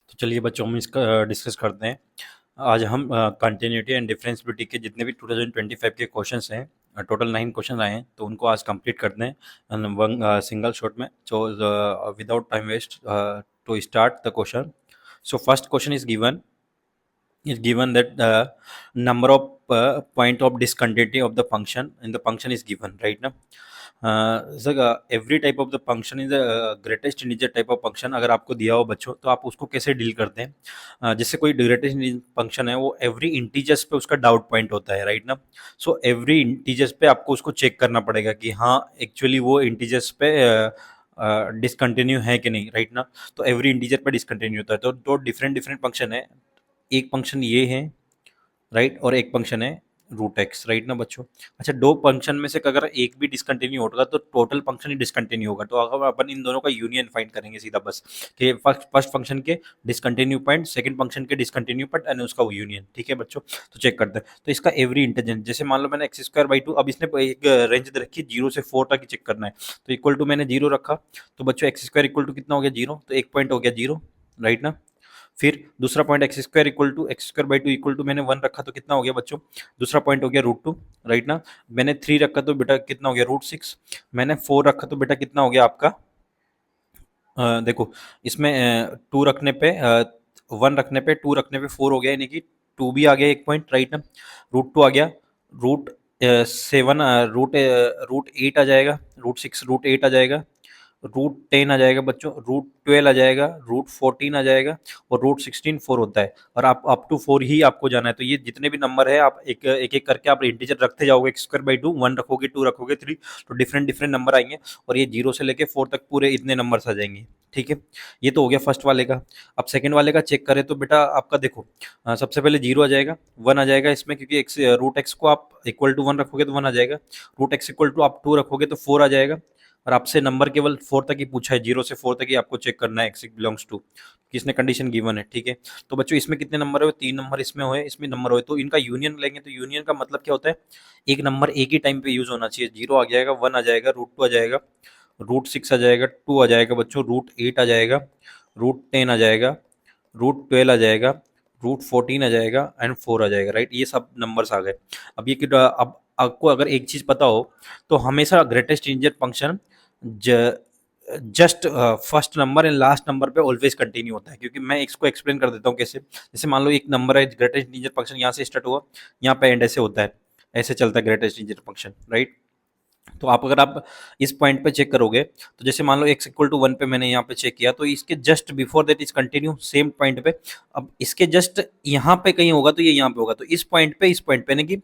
तो चलिए बच्चों हम इसका डिस्कस करते हैं। आज हम कंटिन्यूटी एंड डिफरेंशिएबिलिटी के जितने भी 2025 के क्वेश्चंस हैं, टोटल 9 क्वेश्चन आए हैं, तो उनको आज कंप्लीट करते हैं वन सिंगल शॉट में। So without time waste to start the question. So first question is given that the number of point of discontinuity of the function in the function is given, right now. So every type of the function is the greatest integer type of function अगर आपको दिया हो बच्चों तो आप उसको कैसे deal करते हैं। जैसे कोई ग्रेटेस्ट फंक्शन है वो एवरी इंटीजर्स पे उसका डाउट पॉइंट होता है, राइट ना। सो एवरी इंटीजर्स पे आपको उसको चेक करना पड़ेगा कि हाँ एक्चुअली वो इंटीजर्स पे डिसकंटिन्यू है कि नहीं, राइट ना। तो एवरी इंटीजर पे डिसकंटिन्यू होता है। तो दो डिफरेंट डिफरेंट फंक्शन है, एक फंक्शन ये है, राइट, और एक फंक्शन है रूट एक्स, राइट ना बच्चों। अच्छा, दो फंक्शन में से अगर एक भी डिसकंटिन्यू होगा तो टोटल फंक्शन ही डिसकंटिन्यू होगा। तो अगर अपन इन दोनों का यूनियन फाइंड करेंगे सीधा बस कि फर्स्ट फंक्शन के डिसकंटिन्यू पॉइंट, सेकंड फंक्शन के डिसकंटिन्यू पॉइंट एंड उसका यूनियन, ठीक है बच्चों। तो चेक करते हैं। तो इसका एवरी इंटीजर, जैसे मान लो मैंने x² 2, अब इसने एक रेंज दे रखी है 0 से 4 तक ही चेक करना है। तो इक्वल टू मैंने 0 रखा, तो बच्चों x² इक्वल टू कितना हो गया 0, तो एक पॉइंट हो गया 0, राइट ना। फिर दूसरा पॉइंट x² इक्वल टू मैंने 1 रखा तो कितना हो गया बच्चों, दूसरा पॉइंट हो गया √2, राइट ना। मैंने 3 रखा तो बेटा कितना हो गया √6, मैंने 4 रखा तो बेटा कितना हो गया आपका, देखो इसमें 2 रखने पे 1 रखने पे 2 रखने पे 4 हो गया, यानी कि 2 भी आ गया एक पॉइंट, राइट ना। √2 आ गया, रूट 7 √8 आ जाएगा, √6 √8 आ जाएगा, √10 आ जाएगा बच्चों, √12 आ जाएगा, √14 आ जाएगा, और √16 4 होता है। और आप अप टू 4 ही आपको जाना है। तो ये जितने भी नंबर है आप एक एक एक करके आप इंटीजर रखते जाओगे, x² 2, 1 रखोगे, 2 रखोगे, 3, तो डिफरेंट डिफरेंट नंबर आएंगे, और ये 0 से लेके 4 तक पूरे इतने नंबर्स आ जाएंगे, ठीक है। ये तो हो गया फर्स्ट वाले का। अब सेकंड वाले का चेक करें तो बेटा आपका देखो, सबसे पहले 0 आ जाएगा, 1 आ जाएगा इसमें, क्योंकि √x को आप इक्वल टू 1 रखोगे तो 1 आ जाएगा, √x इक्वल टू आप 2 रखोगे तो 4 आ जाएगा। और आपसे नंबर केवल 4 तक ही पूछा है, 0 से 4 तक ही आपको चेक करना है, x बिलोंग्स टू किसने कंडीशन गिवन है, ठीक है। तो बच्चों इसमें कितने नंबर है, 3 नंबर इसमें हुए, इसमें नंबर हुए, तो इनका यूनियन लेंगे। तो यूनियन का मतलब क्या होता है, एक नंबर एक ही टाइम पे यूज होना चाहिए। 0 आ जाएगा, 1 आ जाएगा, √2 आ जाएगा, √6 आ जाएगा, 2 आ जाएगा बच्चों, √8 आ जाएगा, √10 आ जाएगा, √12 आ जाएगा, √14 आ जाएगा एंड 4 आ जाएगा, राइट। ये सब नंबर्स आ गए। अब ये अब आपको अगर एक चीज पता हो तो हमेशा greatest integer function just first number and last number पे ऑलवेज कंटिन्यू होता है। क्योंकि मैं इसको एक्सप्लेन कर देता हूँ कैसे। जैसे मान लो एक नंबर है, ग्रेटेस्ट इंटीजर फंक्शन यहाँ से स्टार्ट हुआ, यहाँ पे एंड ऐसे होता है, ऐसे चलता है ग्रेटेस्ट इंटीजर फंक्शन, राइट। तो आप अगर आप इस पॉइंट पे चेक करोगे, तो जैसे मान लो x=1 पे मैंने यहाँ पे चेक किया, तो इसके just before that is continue same point पे। अब इसके जस्ट यहाँ पे कहीं होगा तो ये यहाँ पे होगा, तो इस पॉइंट पे यानी कि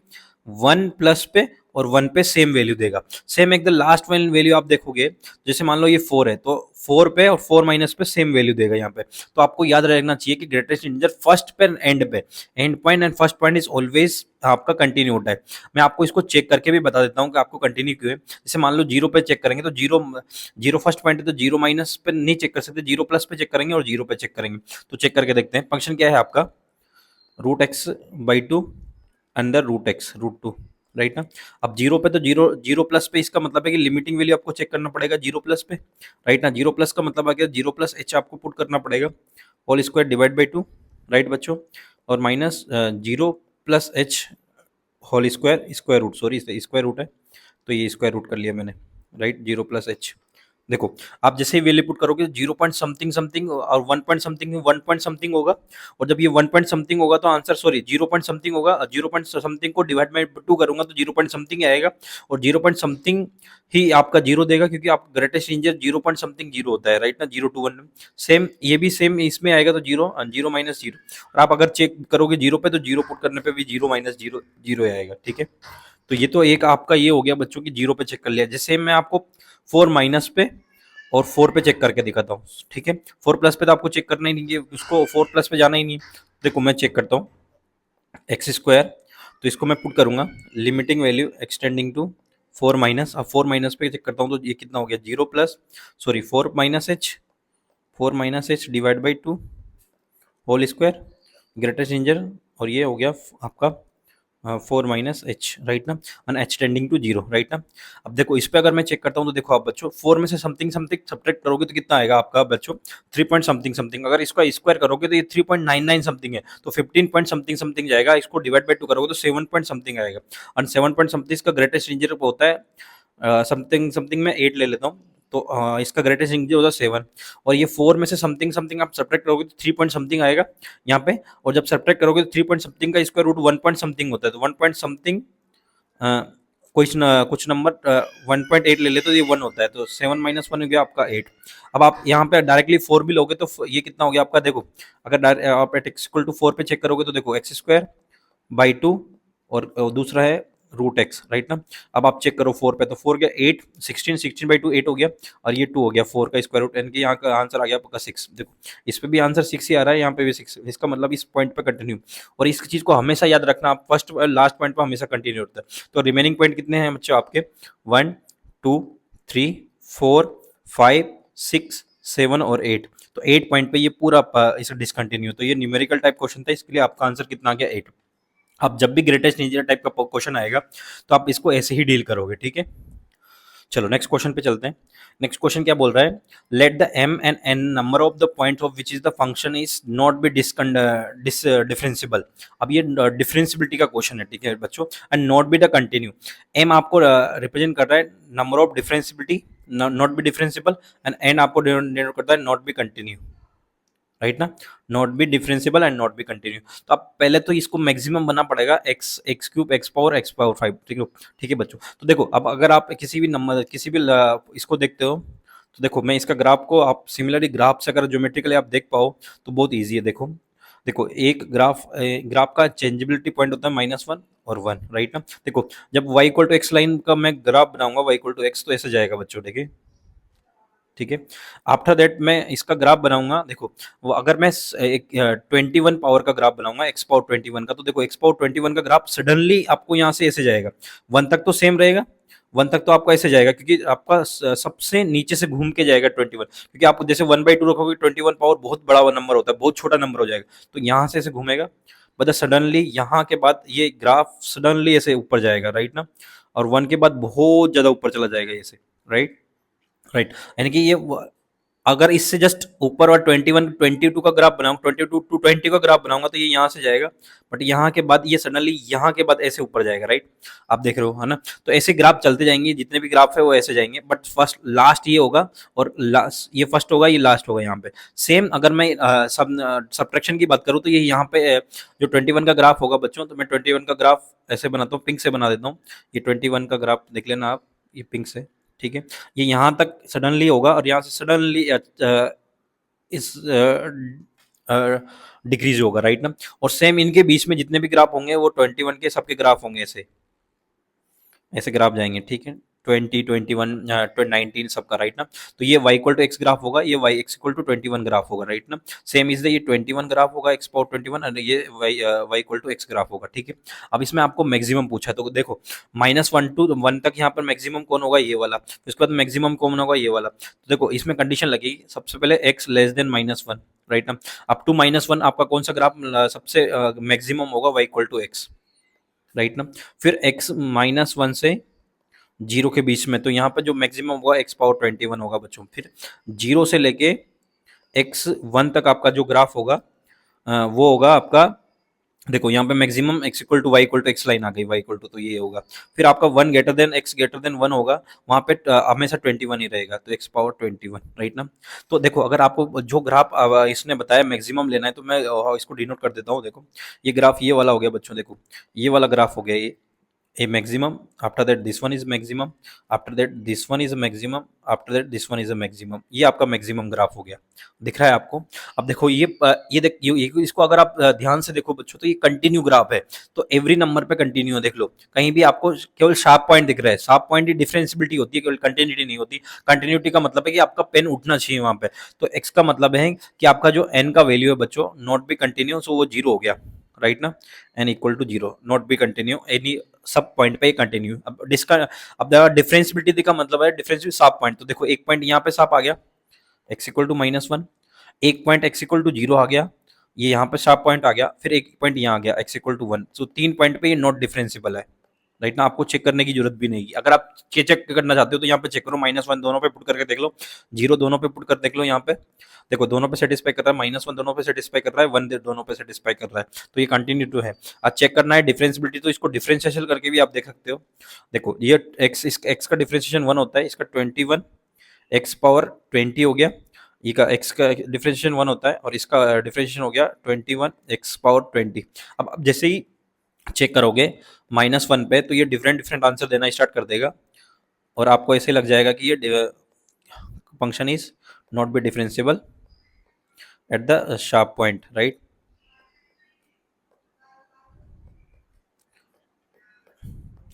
1 प्लस पे और 1 पे सेम वैल्यू देगा। सेम एकदम लास्ट वन वैल्यू आप देखोगे, जैसे मान लो ये 4 है तो 4 पे और 4 माइनस पे सेम वैल्यू देगा यहाँ पे। तो आपको याद रखना चाहिए कि ग्रेटेस्ट इंटीजर फर्स्ट पे and point and first point is always आपका कंटिन्यू होता है। मैं आपको इसको चेक करके भी बता देता हूँ कि आपको कंटिन्यू क्यों है। जैसे मान लो 0 पे चेक करेंगे तो 0 फर्स्ट पॉइंट है, तो 0 माइनस पे नहीं चेक कर सकते, 0 प्लस पे चेक करेंगे और 0 पे चेक करेंगे। तो चेक करके देखते हैं। फंक्शन क्या है आपका, √x/2 अंडर √x√2, राइट ना। अब 0 पे तो 0 प्लस पे, इसका मतलब है कि लिमिटिंग वैल्यू आपको चेक करना पड़ेगा 0 प्लस पे, राइट ना। 0 प्लस का मतलब आ गया 0 प्लस h आपको पुट करना पड़ेगा, whole square divide by 2, right बच्चों। और minus 0 plus h whole square, square root, sorry square root है, तो ये स्क्वायर रूट कर लिया मैंने, राइट। 0 प्लस h, देखो आप जैसे ही वैल्यू पुट करोगे 0 पॉइंट समथिंग समथिंग और 1 पॉइंट समथिंग होगा। और जब ये 1 पॉइंट समथिंग होगा तो आंसर, सॉरी 0 पॉइंट समथिंग होगा, 0 पॉइंट समथिंग को डिवाइड बाई 2 करूंगा तो 0 पॉइंट समथिंग आएगा। और 0 पॉइंट समथिंग ही आपका 0 देगा, क्योंकि आप ग्रेटेस्ट इंटीजर 0 पॉइंट समथिंग 0 होता है, राइट ना, 0 to 1। सेम ये भी सेम इसमें आएगा, तो 0 0 माइनस 0। और आप अगर चेक करोगे 0 पे तो 0 पुट करने पे भी 0 माइनस 0 0 आएगा, ठीक है। तो ये तो एक आपका ये हो गया बच्चों की 0 पे चेक कर लिया। जैसे मैं आपको 4 माइनस पे और 4 पे चेक करके दिखाता हूँ, ठीक है। 4 प्लस पे तो आपको चेक करना ही नहीं है, उसको 4 प्लस पे जाना ही नहीं है। देखो मैं चेक करता हूँ, x², तो इसको मैं पुट करूंगा limiting value extending to 4 minus. अब 4 माइनस पे चेक करता हूँ तो ये कितना हो गया 0 plus, sorry 4 minus h divide by 2 whole square greatest integer, और ये हो गया आपका 4 माइनस एच, राइट ना, and h tending to zero, right ना। अब देखो इस पे अगर मैं चेक करता हूँ तो देखो आप बच्चों 4 में से समथिंग समथिंग सब्ट्रैक्ट करोगे तो कितना आएगा आपका बच्चों 3 पॉइंट समथिंग समथिंग, अगर इसका स्क्वायर करोगे तो ये 3.99 समथिंग है, तो 15 पॉइंट समथिंग समथिंग जाएगा, इसको डिवाइड बाय 2 करोगे तो 7 पॉइंट समथिंग आएगा, और 7 पॉइंट समथिंग इसका ग्रेटेस्ट इंजीनियर होता है समथिंग समथिंग में 8 ले लेता हूँ, तो इसका ग्रेटेस्ट इंटीजर होता है 7, और ये 4 में से समथिंग समथिंग आप सब्ट्रैक्ट करोगे तो 3 पॉइंट समथिंग आएगा यहाँ पे, और जब सब्ट्रैक्ट करोगे तो 3 पॉइंट समथिंग का स्क्वायर रूट 1 पॉइंट समथिंग होता है, तो 1 पॉइंट समथिंग कुछ नंबर 1.8 ले ले तो ये 1 होता है, तो 7 माइनस 1 हो गया आपका 8। अब आप यहाँ पे डायरेक्टली 4 भी लोगे तो ये कितना हो गया आपका, देखो अगर आप एक्स इक्वल टू 4 पे चेक करोगे तो देखो एक्स स्क्वायर बाई 2, और दूसरा है रूट एक्स, राइट ना। अब आप चेक करो 4 पे, तो 4 गया 8, 16 बाई 2 8 हो गया, और ये 2 हो गया 4 का स्क्वायर रूट, यानी कि यहाँ का आंसर आ गया आपका 6। देखो इस पे भी आंसर 6 ही आ रहा है, यहाँ पे भी 6, इसका मतलब इस पॉइंट पे कंटिन्यू, और इस चीज को हमेशा याद रखना, आप फर्स्ट लास्ट पॉइंट पे हमेशा कंटिन्यू होता है। तो रिमेनिंग पॉइंट कितने हैं बच्चों आपके, 1 2 3 4 5 6 7 और 8, तो 8 पॉइंट पे ये पूरा इसे डिसकंटिन्यू, तो ये न्यूमेरिकल टाइप क्वेश्चन था, इसके लिए आपका आंसर कितना आ गया 8। अब जब भी ग्रेटेस्ट इंजीनियर टाइप का क्वेश्चन आएगा तो आप इसको ऐसे ही डील करोगे, ठीक है। चलो नेक्स्ट क्वेश्चन पे चलते हैं। नेक्स्ट क्वेश्चन क्या बोल रहा है, let the m and n number of the point of which is the function is not be differentiable. अब ये डिफरेंशियबिलिटी का क्वेश्चन है, ठीक है बच्चों, and not be the continue. m आपको रिप्रेजेंट कर रहा है number of differentiability, not be differentiable, and n आपको डिनोट करता है नॉट बी कंटिन्यू, राइट ना, not be differentiable and not be continue. तो आप पहले तो इसको मैक्सिमम बनना पड़ेगा एक्स क्यूब एक्स पावर 5, ठीक है बच्चों। तो देखो अब अगर आप किसी भी नंबर किसी भी इसको देखते हो तो देखो मैं इसका ग्राफ को आप सिमिलरली ग्राफ से अगर ज्योमेट्रिकली आप देख पाओ तो बहुत ईजी है। देखो देखो एक ग्राफ का चेंजेबिलिटी पॉइंट होता है -1 और 1, राइट ना। देखो जब y equal to x line का मैं ग्राफ बनाऊंगा y इक्वल टू एक्स, तो ऐसे जाएगा बच्चों, देखिए ठीक है। आफ्टर दैट मैं इसका ग्राफ बनाऊंगा, देखो वो अगर मैं एक 21 पावर का ग्राफ बनाऊंगा एक्स पावर 21 का, तो देखो एक्स पावर 21 का ग्राफ सडनली आपको यहाँ से ऐसे जाएगा, 1 तक तो सेम रहेगा, 1 तक तो आपका ऐसे जाएगा क्योंकि आपका सबसे नीचे से घूम के जाएगा 21, क्योंकि आप जैसे 1/2 रखोगे 21 पावर बहुत बड़ा नंबर होता है, बहुत छोटा नंबर हो जाएगा, तो यहाँ से ऐसे घूमेगा, बट सडनली यहाँ के बाद ये ग्राफ सडनली ऐसे ऊपर जाएगा, राइट ना, और 1 के बाद बहुत ज्यादा ऊपर चला जाएगा ऐसे, राइट राइट। यानी कि ये अगर इससे जस्ट ऊपर और 21 22 का ग्राफ बनाऊंगा, 22 टू 20 का ग्राफ बनाऊंगा तो ये यहाँ से जाएगा, बट यहाँ के बाद ये सडनली यहाँ के बाद ऐसे ऊपर जाएगा, राइट। आप देख रहे हो है ना, तो ऐसे ग्राफ चलते जाएंगे, जितने भी ग्राफ है वो ऐसे जाएंगे, बट फर्स्ट लास्ट ये होगा, और लास्ट ये फर्स्ट होगा, ये लास्ट होगा यहाँ पे। सेम अगर मैं सब्ट्रैक्शन की बात करूँ तो ये यहाँ पे जो 21 का ग्राफ होगा बच्चों, तो मैं 21 का ग्राफ ऐसे बनाता हूँ, पिंक से बना देता हूँ, ये 21 का ग्राफ देख लेना आप, ये पिंक से, ठीक है। ये यहाँ तक सडनली होगा और यहाँ से सडनली इस डिक्रीज होगा, राइट ना। और सेम इनके बीच में जितने भी ग्राफ होंगे वो 21 के सबके ग्राफ होंगे, ऐसे ऐसे ग्राफ जाएंगे, ठीक है, 20 21 19 सबका, राइट ना। तो ये y equal to x graph होगा, ये y x equal to 21 graph होगा, राइट ना। सेम इज ये 21 ग्राफ होगा एक्स पावर 21, और ये y equal to x graph होगा, ठीक है। अब इसमें आपको मैक्सिमम पूछा है, तो देखो -1 टू 1 तक यहाँ पर मैक्सिमम कौन होगा, ये वाला, उसके बाद मैक्सिमम कौन होगा, ये वाला। तो देखो इसमें कंडीशन लगेगी, सबसे पहले x लेस देन -1, राइट ना। अप टू -1 आपका कौन सा ग्राफ सबसे मैक्सिमम होगा, y equal to x, right ना। फिर x -1 से 0 के बीच में, तो यहाँ पर जो मैक्सिमम होगा एक्स पावर 21 होगा बच्चों। फिर 0 से लेके x1 तक आपका जो ग्राफ होगा वो होगा आपका, देखो यहाँ पे maximum x equal to y equal to x line आ गई, y इक्वल टू, तो ये होगा। फिर आपका 1 greater than x greater than 1 होगा, वहाँ पे हमेशा 21 ही रहेगा, तो x पावर 21, राइट ना। तो देखो अगर आपको जो ग्राफ इसने बताया मैक्सिमम लेना है, तो मैं इसको डिनोट कर देता हूँ। देखो ये ग्राफ ये वाला हो गया बच्चों, देखो ये वाला ग्राफ हो गया, ये a maximum, after that this one is maximum, after that this one is a maximum, after that this one is a maximum, ये आपका मैक्सिमम ग्राफ हो गया, दिख रहा है आपको। अब देखो ये देख इसको अगर आप ध्यान से देखो बच्चों, तो ये कंटिन्यू ग्राफ है, तो एवरी नंबर पे कंटिन्यू है, देख लो कहीं भी आपको केवल शार्प पॉइंट दिख रहा है, शार्प पॉइंट की डिफरेंसिबिलिटी होती है, केवल कंटिन्यूटी नहीं होती। कंटिन्यूटी का मतलब है कि आपका पेन उठना चाहिए वहां पे, तो एक्स का मतलब है कि आपका जो एन का वैल्यू है बच्चों नॉट बी कंटिन्यू, सो वो 0 हो गया, राइट ना, n equal to 0, not be continue, any sub point पे कंटिन्यू। अब डिफरेंशियबिलिटी का मतलब है डिफरेंस साफ पॉइंट, तो देखो एक पॉइंट यहाँ पे साफ आ गया x इक्वल टू -1, एक पॉइंट x इक्वल टू 0 आ गया, ये यहाँ पे शार्प पॉइंट आ गया, फिर एक पॉइंट यहाँ आ गया x equal to 1। So 3 point पे ये नॉट डिफरेंशिएबल है, राइट ना। आपको चेक करने की जरूरत भी नहीं है। अगर आप चेक करना चाहते हो तो यहाँ पे चेक करो, -1 दोनों पे पुट करके देख लो, 0 दोनों पे पुट कर देख लो। यहाँ पे देखो दोनों पे सेटिस्फाई कर रहा है, -1 दोनों पे सेटिस्फाई कर रहा है, 1 दोनों पे सेटिस्फाई कर रहा है, तो ये कंटिन्यू टू है। आज चेक करना है डिफरेंशिएबिलिटी, तो इसको डिफरेंशिएशन करके भी आप देख सकते हो। देखो ये x का डिफरेंशिएशन 1 होता है, इसका 21 x पावर 20 हो गया, ये का x का डिफरेंशिएशन 1 होता है और इसका डिफरेंशिएशन हो गया 21 x पावर 20। अब जैसे ही चेक करोगे -1 पे, तो ये डिफरेंट डिफरेंट आंसर देना स्टार्ट कर देगा और आपको ऐसे लग जाएगा कि ये function is not be differentiable at the sharp point, right.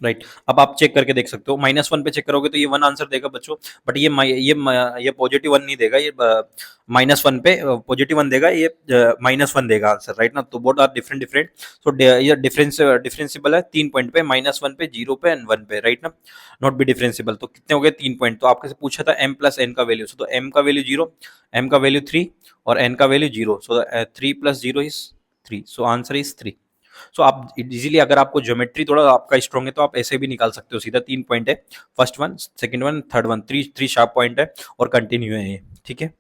Right, अब आप चेक करके देख सकते हो, -1 पे चेक करोगे तो ये 1 आंसर देगा बच्चों, बट ये पॉजिटिव 1 नहीं देगा, ये -1 पे पॉजिटिव 1 देगा, ये -1 देगा आंसर, राइट ना। तो बोथ आर डिफरेंट डिफरेंट। सो ये डिफरेंशिएबल है 3 पॉइंट पे, -1 पे, 0 पे एंड 1 पे, राइट ना। नॉट बी डिफरेंशिएबल, तो कितने हो गए 3 पॉइंट। तो आपसे पूछा था m प्लस n का वैल्यू, तो m का वैल्यू 0, m का वैल्यू 3 और n का value 0। So 3 plus 0 is 3, so answer is 3। सो आप इजीली, अगर आपको ज्योमेट्री थोड़ा आपका स्ट्रॉन्ग है तो आप ऐसे भी निकाल सकते हो सीधा। 3 पॉइंट है, first one, second one, third one, three sharp point है और कंटिन्यू है ये, ठीक है।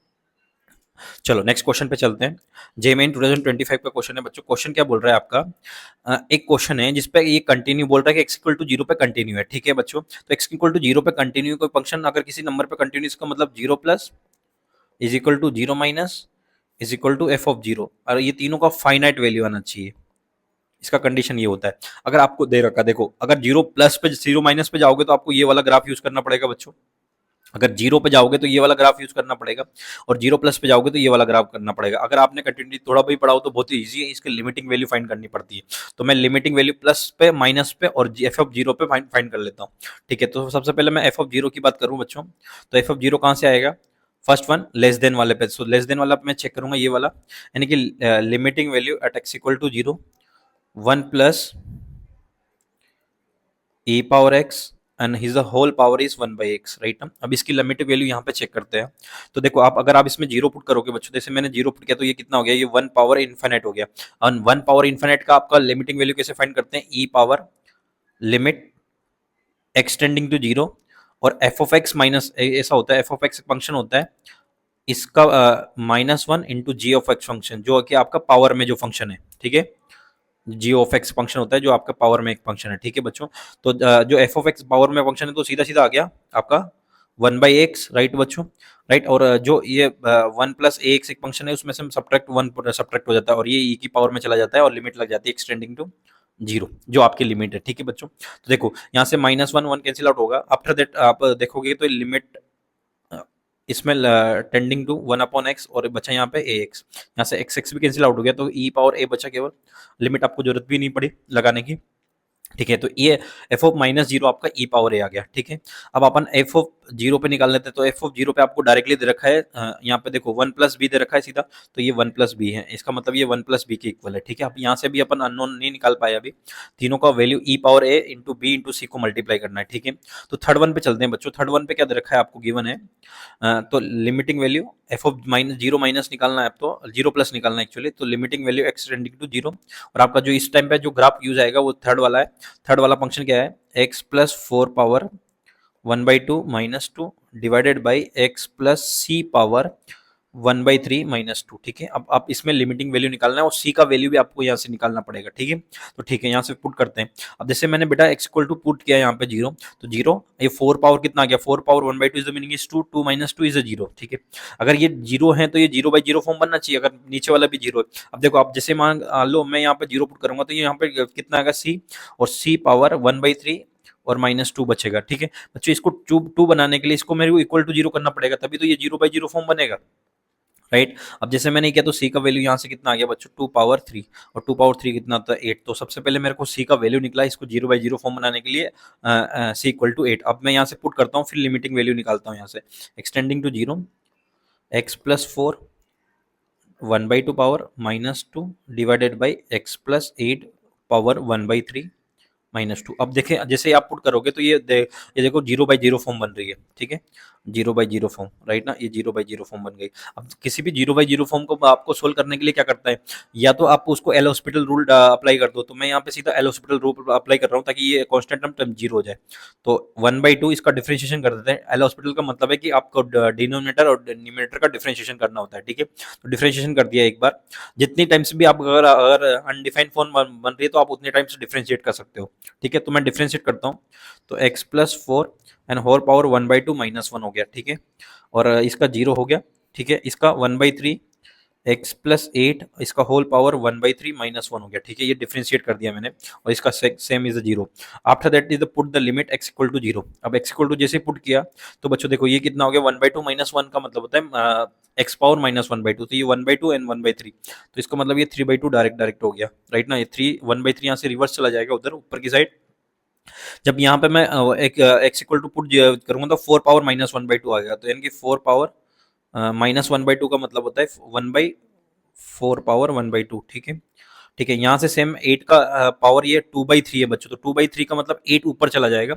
चलो नेक्स्ट क्वेश्चन पे चलते हैं। जेमेन 2025 का क्वेश्चन है बच्चों। क्वेश्चन क्या बोल रहा है आपका, एक क्वेश्चन है जिसपे ये कंटिन्यू बोल रहा है कि x इक्वल टू 0 पे कंटिन्यू है, ठीक है बच्चों। तो x इक्वल टू 0 पे कंटिन्यू कोई फंक्शन अगर किसी नंबर पे कंटिन्यू, इसका मतलब 0 plus is equal to 0 minus is equal to f of 0, और ये तीनों का फाइनाइट वैल्यू आना चाहिए। इसका कंडीशन ये होता है, अगर आपको दे रखा, देखो अगर 0 प्लस पे 0 माइनस पे जाओगे तो आपको ये वाला ग्राफ यूज करना पड़ेगा बच्चों। अगर 0 पे जाओगे तो ये वाला ग्राफ यूज करना पड़ेगा, और 0 प्लस पे जाओगे तो ये वाला ग्राफ करना पड़ेगा। अगर आपने कंटिन्यूटी थोड़ा भी पढ़ा हो तो बहुत ही ईजी है, इसकी लिमिटिंग वैल्यू फाइंड करनी पड़ती है। तो मैं लिमिटिंग वैल्यू प्लस पे, माइनस पे और एफ ऑफ 0 पे फाइंड कर लेता हूँ, ठीक है। तो सबसे पहले मैं एफ ऑफ 0 की बात करूँ बच्चों, तो एफ ऑफ 0 कहाँ से आएगा, फर्स्ट वन लेस देन वाले पे। सो लेस देन वाला मैं चेक करूंगा ये वाला, यानी कि limiting value at x equal to 0 1 plus a power x and his whole power is 1/x, right ना। अब इसकी लिमिट वैल्यू यहाँ पे चेक करते हैं। तो देखो आप, अगर आप इसमें 0 पुट करोगे बच्चों, जैसे मैंने 0 पुट किया तो ये कितना हो गया, ये 1 पावर इन्फिनिट हो गया। और 1 पावर इन्फिनिट का आपका लिमिटिंग वैल्यू कैसे फाइंड करते हैं, ई पावर लिमिट एक्सटेंडिंग टू 0 और एफ ऑफ एक्स माइनस, ऐसा होता है, एफ ऑफ एक्स फंक्शन होता है इसका -1 into g of x function, जो कि आपका पावर में जो फंक्शन है, ठीक है। जी ऑफ एक्स फंक्शन होता है जो आपका पावर में एक फंक्शन है, ठीक है बच्चों। तो जो एफ ऑफ एक्स पावर में फंक्शन है तो सीधा सीधा आ गया आपका 1/x, राइट बच्चों, राइट। और जो ये 1 प्लस ए एक्स एक फंक्शन है उसमें से सब्ट्रैक्ट 1 सब्ट्रैक्ट हो जाता है और ये ई की पावर में चला जाता है और लिमिट लग जाती है एक्सटेंडिंग टू 0, जो आपकी लिमिट है, ठीक है बच्चों। तो देखो यहाँ से -1 कैंसिल आउट होगा, आफ्टर दैट आप देखोगे तो लिमिट इसमें टेंडिंग टू 1/x और बचा यहाँ पे ax, यहाँ से x भी कैंसिल आउट हो गया तो e पावर a बचा केवल, लिमिट आपको जरूरत भी नहीं पड़ी लगाने की, ठीक है। तो ये एफ ऑफ -0 आपका ई पावर ए आ गया, ठीक है। अब अपन एफ ऑफ 0 पे निकाल लेते हैं, तो एफ ऑफ 0 पे आपको डायरेक्टली दे रखा है, यहाँ पे देखो 1 प्लस बी दे रखा है सीधा, तो ये 1 प्लस बी है, इसका मतलब ये 1 प्लस बी के इक्वल है, ठीक है। अब यहाँ से भी अपन अननोन नहीं निकाल पाए अभी, तीनों का वैल्यू ई पावर ए इंटू बी इंटू सी को मल्टीप्लाई करना है, ठीक है। तो थर्ड वन पे चलते हैं बच्चों। थर्ड वन पे क्या दे रखा है आपको, गिवन है, तो limiting value f of -0 minus निकालना है आपको, 0 प्लस निकालना है एक्चुअली, तो limiting value x tending to 0, और आपका जो इस टाइम पे जो ग्राफ यूज आएगा वो थर्ड वाला है। थर्ड वाला फंक्शन क्या है, x plus 4 power 1/2 -2 divided by x plus C power 1/3 -2, ठीक है। अब आप इसमें लिमिटिंग वैल्यू निकालना है और c का वैल्यू भी आपको यहाँ से निकालना पड़ेगा, ठीक है। तो ठीक है, यहाँ से पुट करते हैं। अब जैसे मैंने बेटा x इक्वल टू पुट किया यहाँ पे 0, तो 0, ये 4 पावर कितना आ गया, 4 power 1/2 is the meaning is 2, 2 minus 2 is 0, ठीक है। अगर ये 0 है तो ये 0/0 फॉर्म बनना चाहिए, अगर नीचे वाला भी 0 है। अब देखो आप जैसे मान लो मैं यहाँ पे 0 पुट करूंगा तो ये यहाँ पे कितना आएगा c, और c पावर 1/3 और -2 बचेगा, ठीक है बच्चों। इसको 2 बनाने के लिए इसको मेरे को इक्वल टू 0 करना पड़ेगा, तभी तो ये 0/0 फॉर्म बनेगा, राइट। अब जैसे मैंने किया तो c का वैल्यू यहाँ से कितना आ गया बच्चों, 2 पावर 3, और 2 पावर 3 कितना होता है 8। तो सबसे पहले मेरे को c का वैल्यू निकला, इसको 0/0 फॉर्म बनाने के लिए c इक्वल टू 8। अब मैं यहाँ से पुट करता हूँ, फिर लिमिटिंग वैल्यू निकालता हूँ यहाँ से, extending to 0 x plus 4 1/2 power -2 divided by x plus 8 power 1/3 -2। अब देखें जैसे आप पुट करोगे तो ये देखो 0/0 फॉर्म बन रही है, ठीक है। Zero by zero form, right ना, ये जीरो बाई जीरो फॉर्म बन गई। अब किसी भी जीरो बाई जीरो फॉर्म को आपको सोल्व करने के लिए क्या करता है, या तो आप उसको एल हॉस्पिटल रूल अप्लाई कर दो, तो मैं यहाँ पे सीधा एल हॉस्पिटल रूल अप्लाई कर रहा हूँ ताकि ये कॉन्स्टेंट टर्म जीरो हो जाए। तो 1/2 इसका डिफरेंशिएशन कर देते हैं। एल हॉस्पिटल का मतलब है कि आपको डिनोमिनेटर और न्यूमिनेटर का डिफरेंशिएशन करना होता है, ठीक है। तो डिफरेंशिएशन कर दिया एक बार, जितनी टाइम्स भी आप अगर अगर अनडिफाइंड फॉर्म बन रही है तो आप उतने टाइम्स डिफरेंशिएट कर सकते हो, ठीक है। तो मैं डिफरेंशिएट करता हूँ, तो x+4 एंड होल पावर 1/2 -1 हो गया, ठीक है। और इसका जीरो हो गया, ठीक है। इसका 1/3 x+8 इसका होल पावर 1/3 -1 हो गया, ठीक है। ये डिफरेंशिएट कर दिया मैंने, और इसका same is zero. After that is the put the limit x equal to जीरो। अब x इक्वल टू जैसे पुट किया तो बच्चों देखो ये कितना हो गया, 1/2 -1 का मतलब होता है एक्स पावर -1/2, तो ये 1/2 एंड 1/3, तो इसका मतलब ये 3/2 डायरेक्ट हो गया, राइट ना। ये 1/3 यहाँ से रिवर्स चला जाएगा उधर ऊपर की साइड। जब यहाँ पे मैं एक एक्स इक्वल टू पुट करूंगा तो 4 पावर -1/2 आ गया, तो यानी कि 4 पावर -1/2 का मतलब होता है 1/4 पावर 1/2, ठीक है। ठीक है, यहाँ से सेम 8 का पावर ये 2/3 है बच्चों, तो 2/3 का मतलब 8 ऊपर चला जाएगा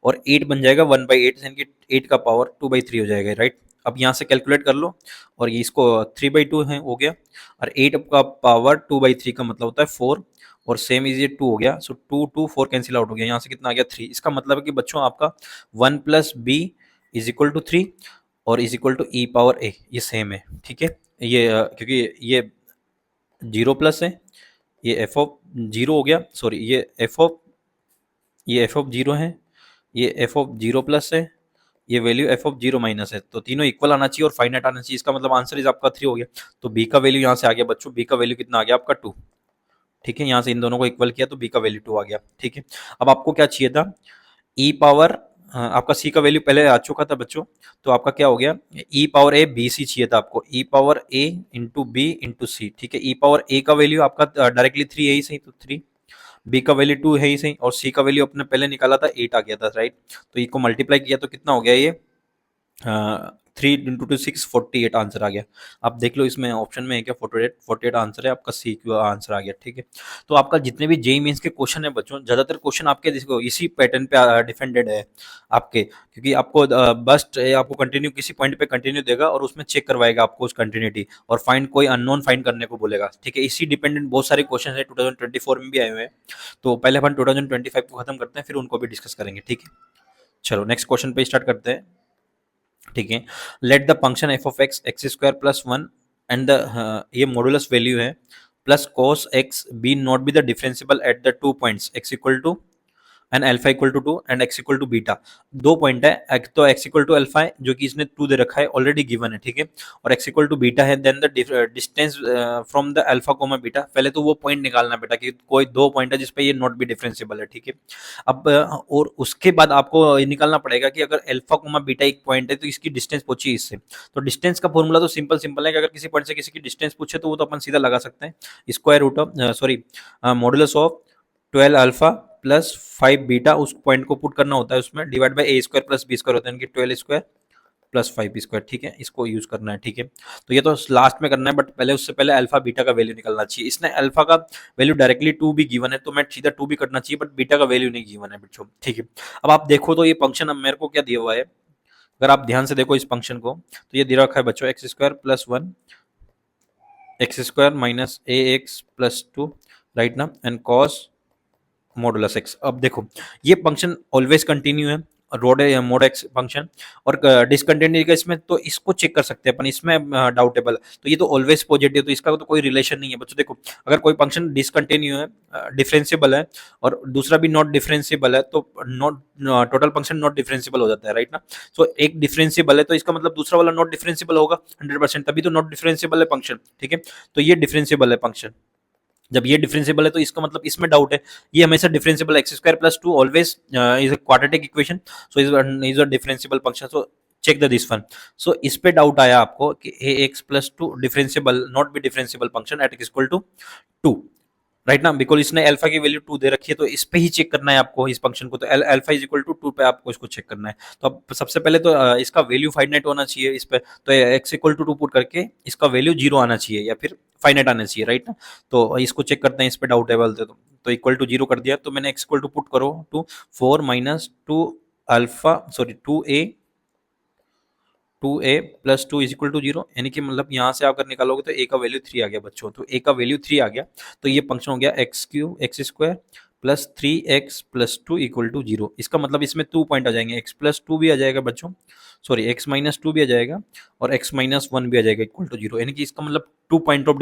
और 8 बन जाएगा 1/8, यानी कि 8 का पावर 2/3 हो जाएगा, राइट। अब यहाँ से कैलकुलेट कर लो, और ये इसको 3/2 है हो गया, और 8 का पावर 2/3 का मतलब होता है 4, और सेम इज ये 2 हो गया। सो 2 2 4 कैंसिल आउट हो गया, यहाँ से कितना आ गया 3। इसका मतलब है कि बच्चों आपका 1+b इज इक्वल टू 3 और is equal to e power a, ये सेम है, ठीक है। ये क्योंकि ये जीरो प्लस है, ये एफ ऑफ जीरो हो गया, सॉरी ये एफ ऑफ जीरो है, ये एफ ऑफ जीरो प्लस है, ये value f of zero minus है, तो तीनों इक्वल आना चाहिए और फाइनाइट आना चाहिए। इसका मतलब आंसर इज आपका 3 हो गया। तो बी का वैल्यू यहाँ से आ गया बच्चों, बी का वैल्यू कितना आ गया आपका 2, ठीक है। यहाँ से इन दोनों को इक्वल किया तो बी का वैल्यू 2 आ गया, ठीक है। अब आपको क्या चाहिए था, ई पावर, आपका सी का वैल्यू पहले आ चुका था बच्चों, तो आपका क्या हो गया, ई पावर ए बी सी चाहिए था आपको, ई पावर ए इंटू बी इंटू सी, ठीक है। ई पावर ए का वैल्यू आपका डायरेक्टली 3 है ही सही, तो 3, बी का वैल्यू 2 है ही सही, और सी का वैल्यू अपने पहले निकाला था 8 आ गया था, राइट। तो इसको मल्टीप्लाई किया तो कितना हो गया ये, 3 × 2 = 6, 48 आंसर आ गया। आप देख लो इसमें ऑप्शन में है क्या, 48 आंसर है आपका, सी क्यू आंसर आ गया, ठीक है। तो आपका जितने भी जेई मेंस के क्वेश्चन है बच्चों, ज्यादातर क्वेश्चन आपके देखो इसी पैटर्न पे डिफेंडेड है आपके, क्योंकि आपको बस आपको कंटिन्यू किसी पॉइंट पे कंटिन्यू देगा और उसमें चेक करवाएगा आपको उस कंटिन्यूटी, और फाइंड कोई अननोन फाइंड करने को बोलेगा, ठीक है। इसी डिपेंडेंट बहुत सारे क्वेश्चन है 2024 में भी आए हुए हैं। तो पहले अपन 2025 को खत्म करते हैं, फिर उनको भी डिस्कस करेंगे, ठीक है। चलो नेक्स्ट क्वेश्चन पे स्टार्ट करते हैं, ठीक है। Let the function f of x x square plus one and the ये मॉडुलस वैल्यू है plus cos x be not be the differential at the 2 points x equal to and alpha equal to 2 and x equal to beta. 2 point है, एक तो x equal to alpha है जो कि इसने 2 दे रखा है, ऑलरेडी गिवन है, ठीक है। और एक्स इक्वल टू बीटा है, then the distance from the alpha comma beta. पहले तो वो पॉइंट निकालना बेटा कि कोई 2 पॉइंट है जिसपे ये नॉट भी डिफरेंशिएबल है, ठीक है। अब और उसके बाद आपको ये निकालना पड़ेगा कि अगर अल्फा कोमा बीटा एक पॉइंट है तो इसकी डिस्टेंस पूछी इससे, तो डिस्टेंस का फॉर्मूला तो सिंपल सिंपल है कि अगर किसी पॉइंट से किसी की डिस्टेंस पूछे तो वो तो अपन सीधा लगा सकते हैं, square root of sorry modulus of 12 alpha plus 5 beta, उस पॉइंट को पुट करना होता है उसमें, divide by a square plus b square होता है, यानी कि 12 स्क्वायर प्लस 5 स्क्वायर, ठीक है। इसको यूज करना है, ठीक है। तो ये तो लास्ट में करना है, बट पहले उससे पहले अल्फा बीटा का वैल्यू निकलना चाहिए। इसने अल्फा का वैल्यू डायरेक्टली 2 भी गिवन है, तो मैं सीधा 2 भी करना चाहिए, बट बीटा का वैल्यू नहीं गिवन है बच्चों, ठीक है। अब आप देखो तो ये फंक्शन अब मेरे को क्या दिया हुआ है, अगर आप ध्यान से देखो इस फंक्शन को, तो ये दे रखा है बच्चों x square plus 1 x square minus a x plus 2, right ना, एंड कॉस मॉडुलस एक्स। अब देखो ये फंक्शन ऑलवेज कंटिन्यू है, रोड है मोड एक्स फंक्शन, और डिसकंटिन्यू का इसमें तो इसको चेक कर सकते हैं अपन, इसमें डाउटेबल है, तो ये तो ऑलवेज पॉजिटिव, तो इसका तो कोई रिलेशन नहीं है बच्चों। देखो अगर कोई फंक्शन डिसकंटिन्यू है, डिफरेंशिएबल है, और दूसरा भी नॉट डिफरेंशिएबल है, तो not total function not differentiable हो जाता है, राइट ना। सो एक डिफरेंशिएबल है तो इसका मतलब दूसरा वाला नॉट डिफरेंशिएबल होगा 100%, तभी तो नॉट डिफरेंशिएबल है फंक्शन, ठीक है। तो ये डिफरेंशिएबल है फंक्शन, जब ये डिफरेंशिएबल है तो इसका मतलब इसमें डाउट है, ये हमेशा differentiable, x square plus 2 always is a quadratic equation, so is a differentiable function, so check the this one. So इस पे डाउट आया आपको कि a x plus 2 differentiable not be differentiable function at x equal to 2, right ना, because इसने alpha की value 2 दे रखी है, तो इस पे ही चेक करना है आपको इस फंक्शन को, तो अल्फा इज इक्वल टू 2 पे आपको इसको चेक करना है। तो अब सबसे पहले तो इसका वैल्यू फाइनाइट होना चाहिए इस पे, तो एक्स इक्वल टू 2 पुट करके इसका वैल्यू 0 आना चाहिए या फिर फाइनाइट आना चाहिए, राइट ना। तो इसको चेक करते हैं, इस पे डाउट है बोलते तो इक्वल टू 0 कर दिया, तो मैंने एक्स इक्वल टू पुट करो to 4 minus 2 alpha sorry 2a 2a plus 2 is equal to 0, यानी कि मतलब यहाँ से अगर निकालोगे तो a का वैल्यू 3 आ गया बच्चों। तो a का वैल्यू 3 आ गया, तो ये फंक्शन हो गया x Q x square plus 3x plus 2 equal to 0। इसका मतलब इसमें 2 पॉइंट आ जाएंगे, x प्लस 2 भी आ जाएगा बच्चों, सॉरी x माइनस 2 भी आ जाएगा और x माइनस 1 भी आ जाएगा इक्वल टू 0, यानी कि इसका मतलब 2 पॉइंट ऑफ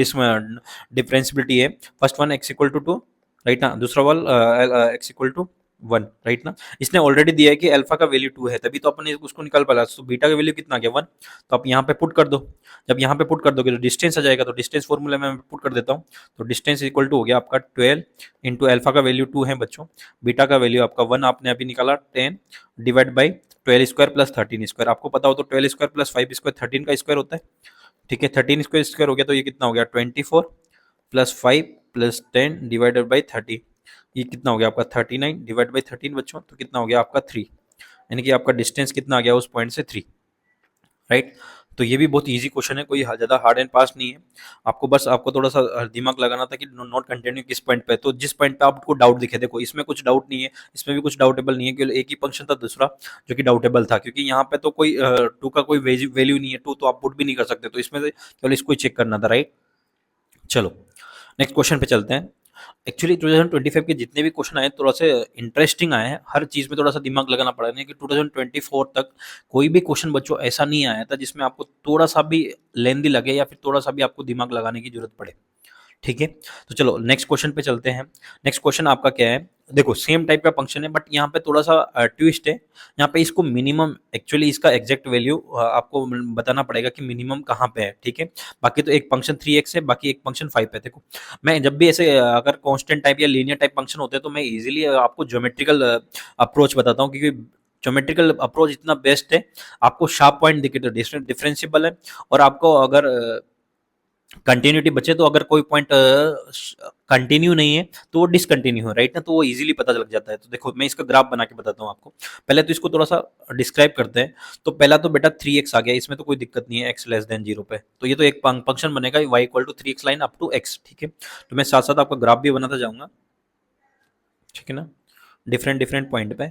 डिफरेंसिबिलिटी है। First one x equal to 2, right ना, दूसरा वाला x इक्वल टू 1, राइट ना। इसने ऑलरेडी दिया है कि अल्फा का वैल्यू 2 है, तभी तो अपन उसको निकाल पा रहा। तो बीटा का वैल्यू कितना आ गया 1, तो आप यहाँ पे पुट कर दो। जब यहाँ पे पुट कर दोगे तो डिस्टेंस आ जाएगा, तो डिस्टेंस फॉर्मूले में पुट कर देता हूँ। तो डिस्टेंस इक्वल टू हो गया आपका 12 इंटू अल्फा का वैल्यू 2 है बच्चों, बीटा का वैल्यू आपका 1 आपने अभी निकाला 10 divide by 12 square plus 13 square. आपको पता हो तो 12 स्क्वायर प्लस 5 स्क्वायर 13 का स्क्वायर होता है, ठीक है। 13 स्क्वायर स्क्वायर हो गया, तो ये कितना हो गया 24 प्लस 5 प्लस 10 डिवाइडेड बाई 30, ये कितना हो गया आपका 39 डिवाइड बाई 13 बच्चों, तो कितना हो गया आपका 3, यानी कि आपका डिस्टेंस कितना आ गया उस पॉइंट से 3, राइट। तो ये भी बहुत इजी क्वेश्चन है, कोई ज़्यादा हार्ड एंड फास्ट नहीं है। आपको बस आपको थोड़ा सा दिमाग लगाना था कि नॉट कंटिन्यू किस पॉइंट पे, तो जिस पॉइंट पे आपको डाउट दिखे, देखो इसमें कुछ डाउट नहीं है, इसमें भी कुछ डाउटेबल नहीं है, केवल एक ही फंक्शन था दूसरा जो कि डाउटेबल था, क्योंकि यहाँ पे तो कोई टू का कोई वैल्यू नहीं है, टू तो आप पुट भी नहीं कर सकते, तो इसमें से केवल इसको ही चेक करना था, राइट। चलो नेक्स्ट क्वेश्चन पे चलते हैं। एक्चुअली 2025 के जितने भी क्वेश्चन आए थोड़ा से इंटरेस्टिंग आए हैं, हर चीज़ में थोड़ा सा दिमाग लगाना पड़ा है कि 2024 तक कोई भी क्वेश्चन बच्चों ऐसा नहीं आया था जिसमें आपको थोड़ा सा भी लेंदी लगे या फिर थोड़ा सा भी आपको दिमाग लगाने की जरूरत पड़े, ठीक है। तो चलो नेक्स्ट क्वेश्चन पे चलते हैं। नेक्स्ट क्वेश्चन आपका क्या है, देखो सेम टाइप का फंक्शन है बट यहाँ पे थोड़ा सा ट्विस्ट है। यहाँ पे इसको मिनिमम, एक्चुअली इसका एग्जैक्ट वैल्यू आपको बताना पड़ेगा कि मिनिमम कहाँ पे है, ठीक है। बाकी तो एक फंक्शन 3x है, बाकी एक फंक्शन 5 है। देखो मैं जब भी ऐसे अगर कांस्टेंट टाइप या लीनियर टाइप फंक्शन होते हैं तो मैं इजीली आपको ज्योमेट्रिकल अप्रोच बताता हूँ, क्योंकि ज्योमेट्रिकल अप्रोच इतना बेस्ट है, आपको शार्प पॉइंट दिखे तो डिफरेंशियबल है, और आपको अगर कंटिन्यूटी बचे तो अगर कोई पॉइंट कंटिन्यू नहीं है तो वो डिसकंटिन्यू है, राइट ना, तो वो इजीली पता लग जाता है। तो देखो मैं इसका ग्राफ बना के बताता हूँ आपको, पहले तो इसको थोड़ा सा डिस्क्राइब करते हैं। तो पहला तो बेटा 3x आ गया, इसमें तो कोई दिक्कत नहीं है, x लेस देन 0 पे, तो ये तो एक फंक्शन बनेगा y equal to 3x line up to x, ठीक है। तो मैं साथ साथ आपका ग्राफ भी बनाता जाऊंगा, ठीक है ना, डिफरेंट डिफरेंट पॉइंट पे,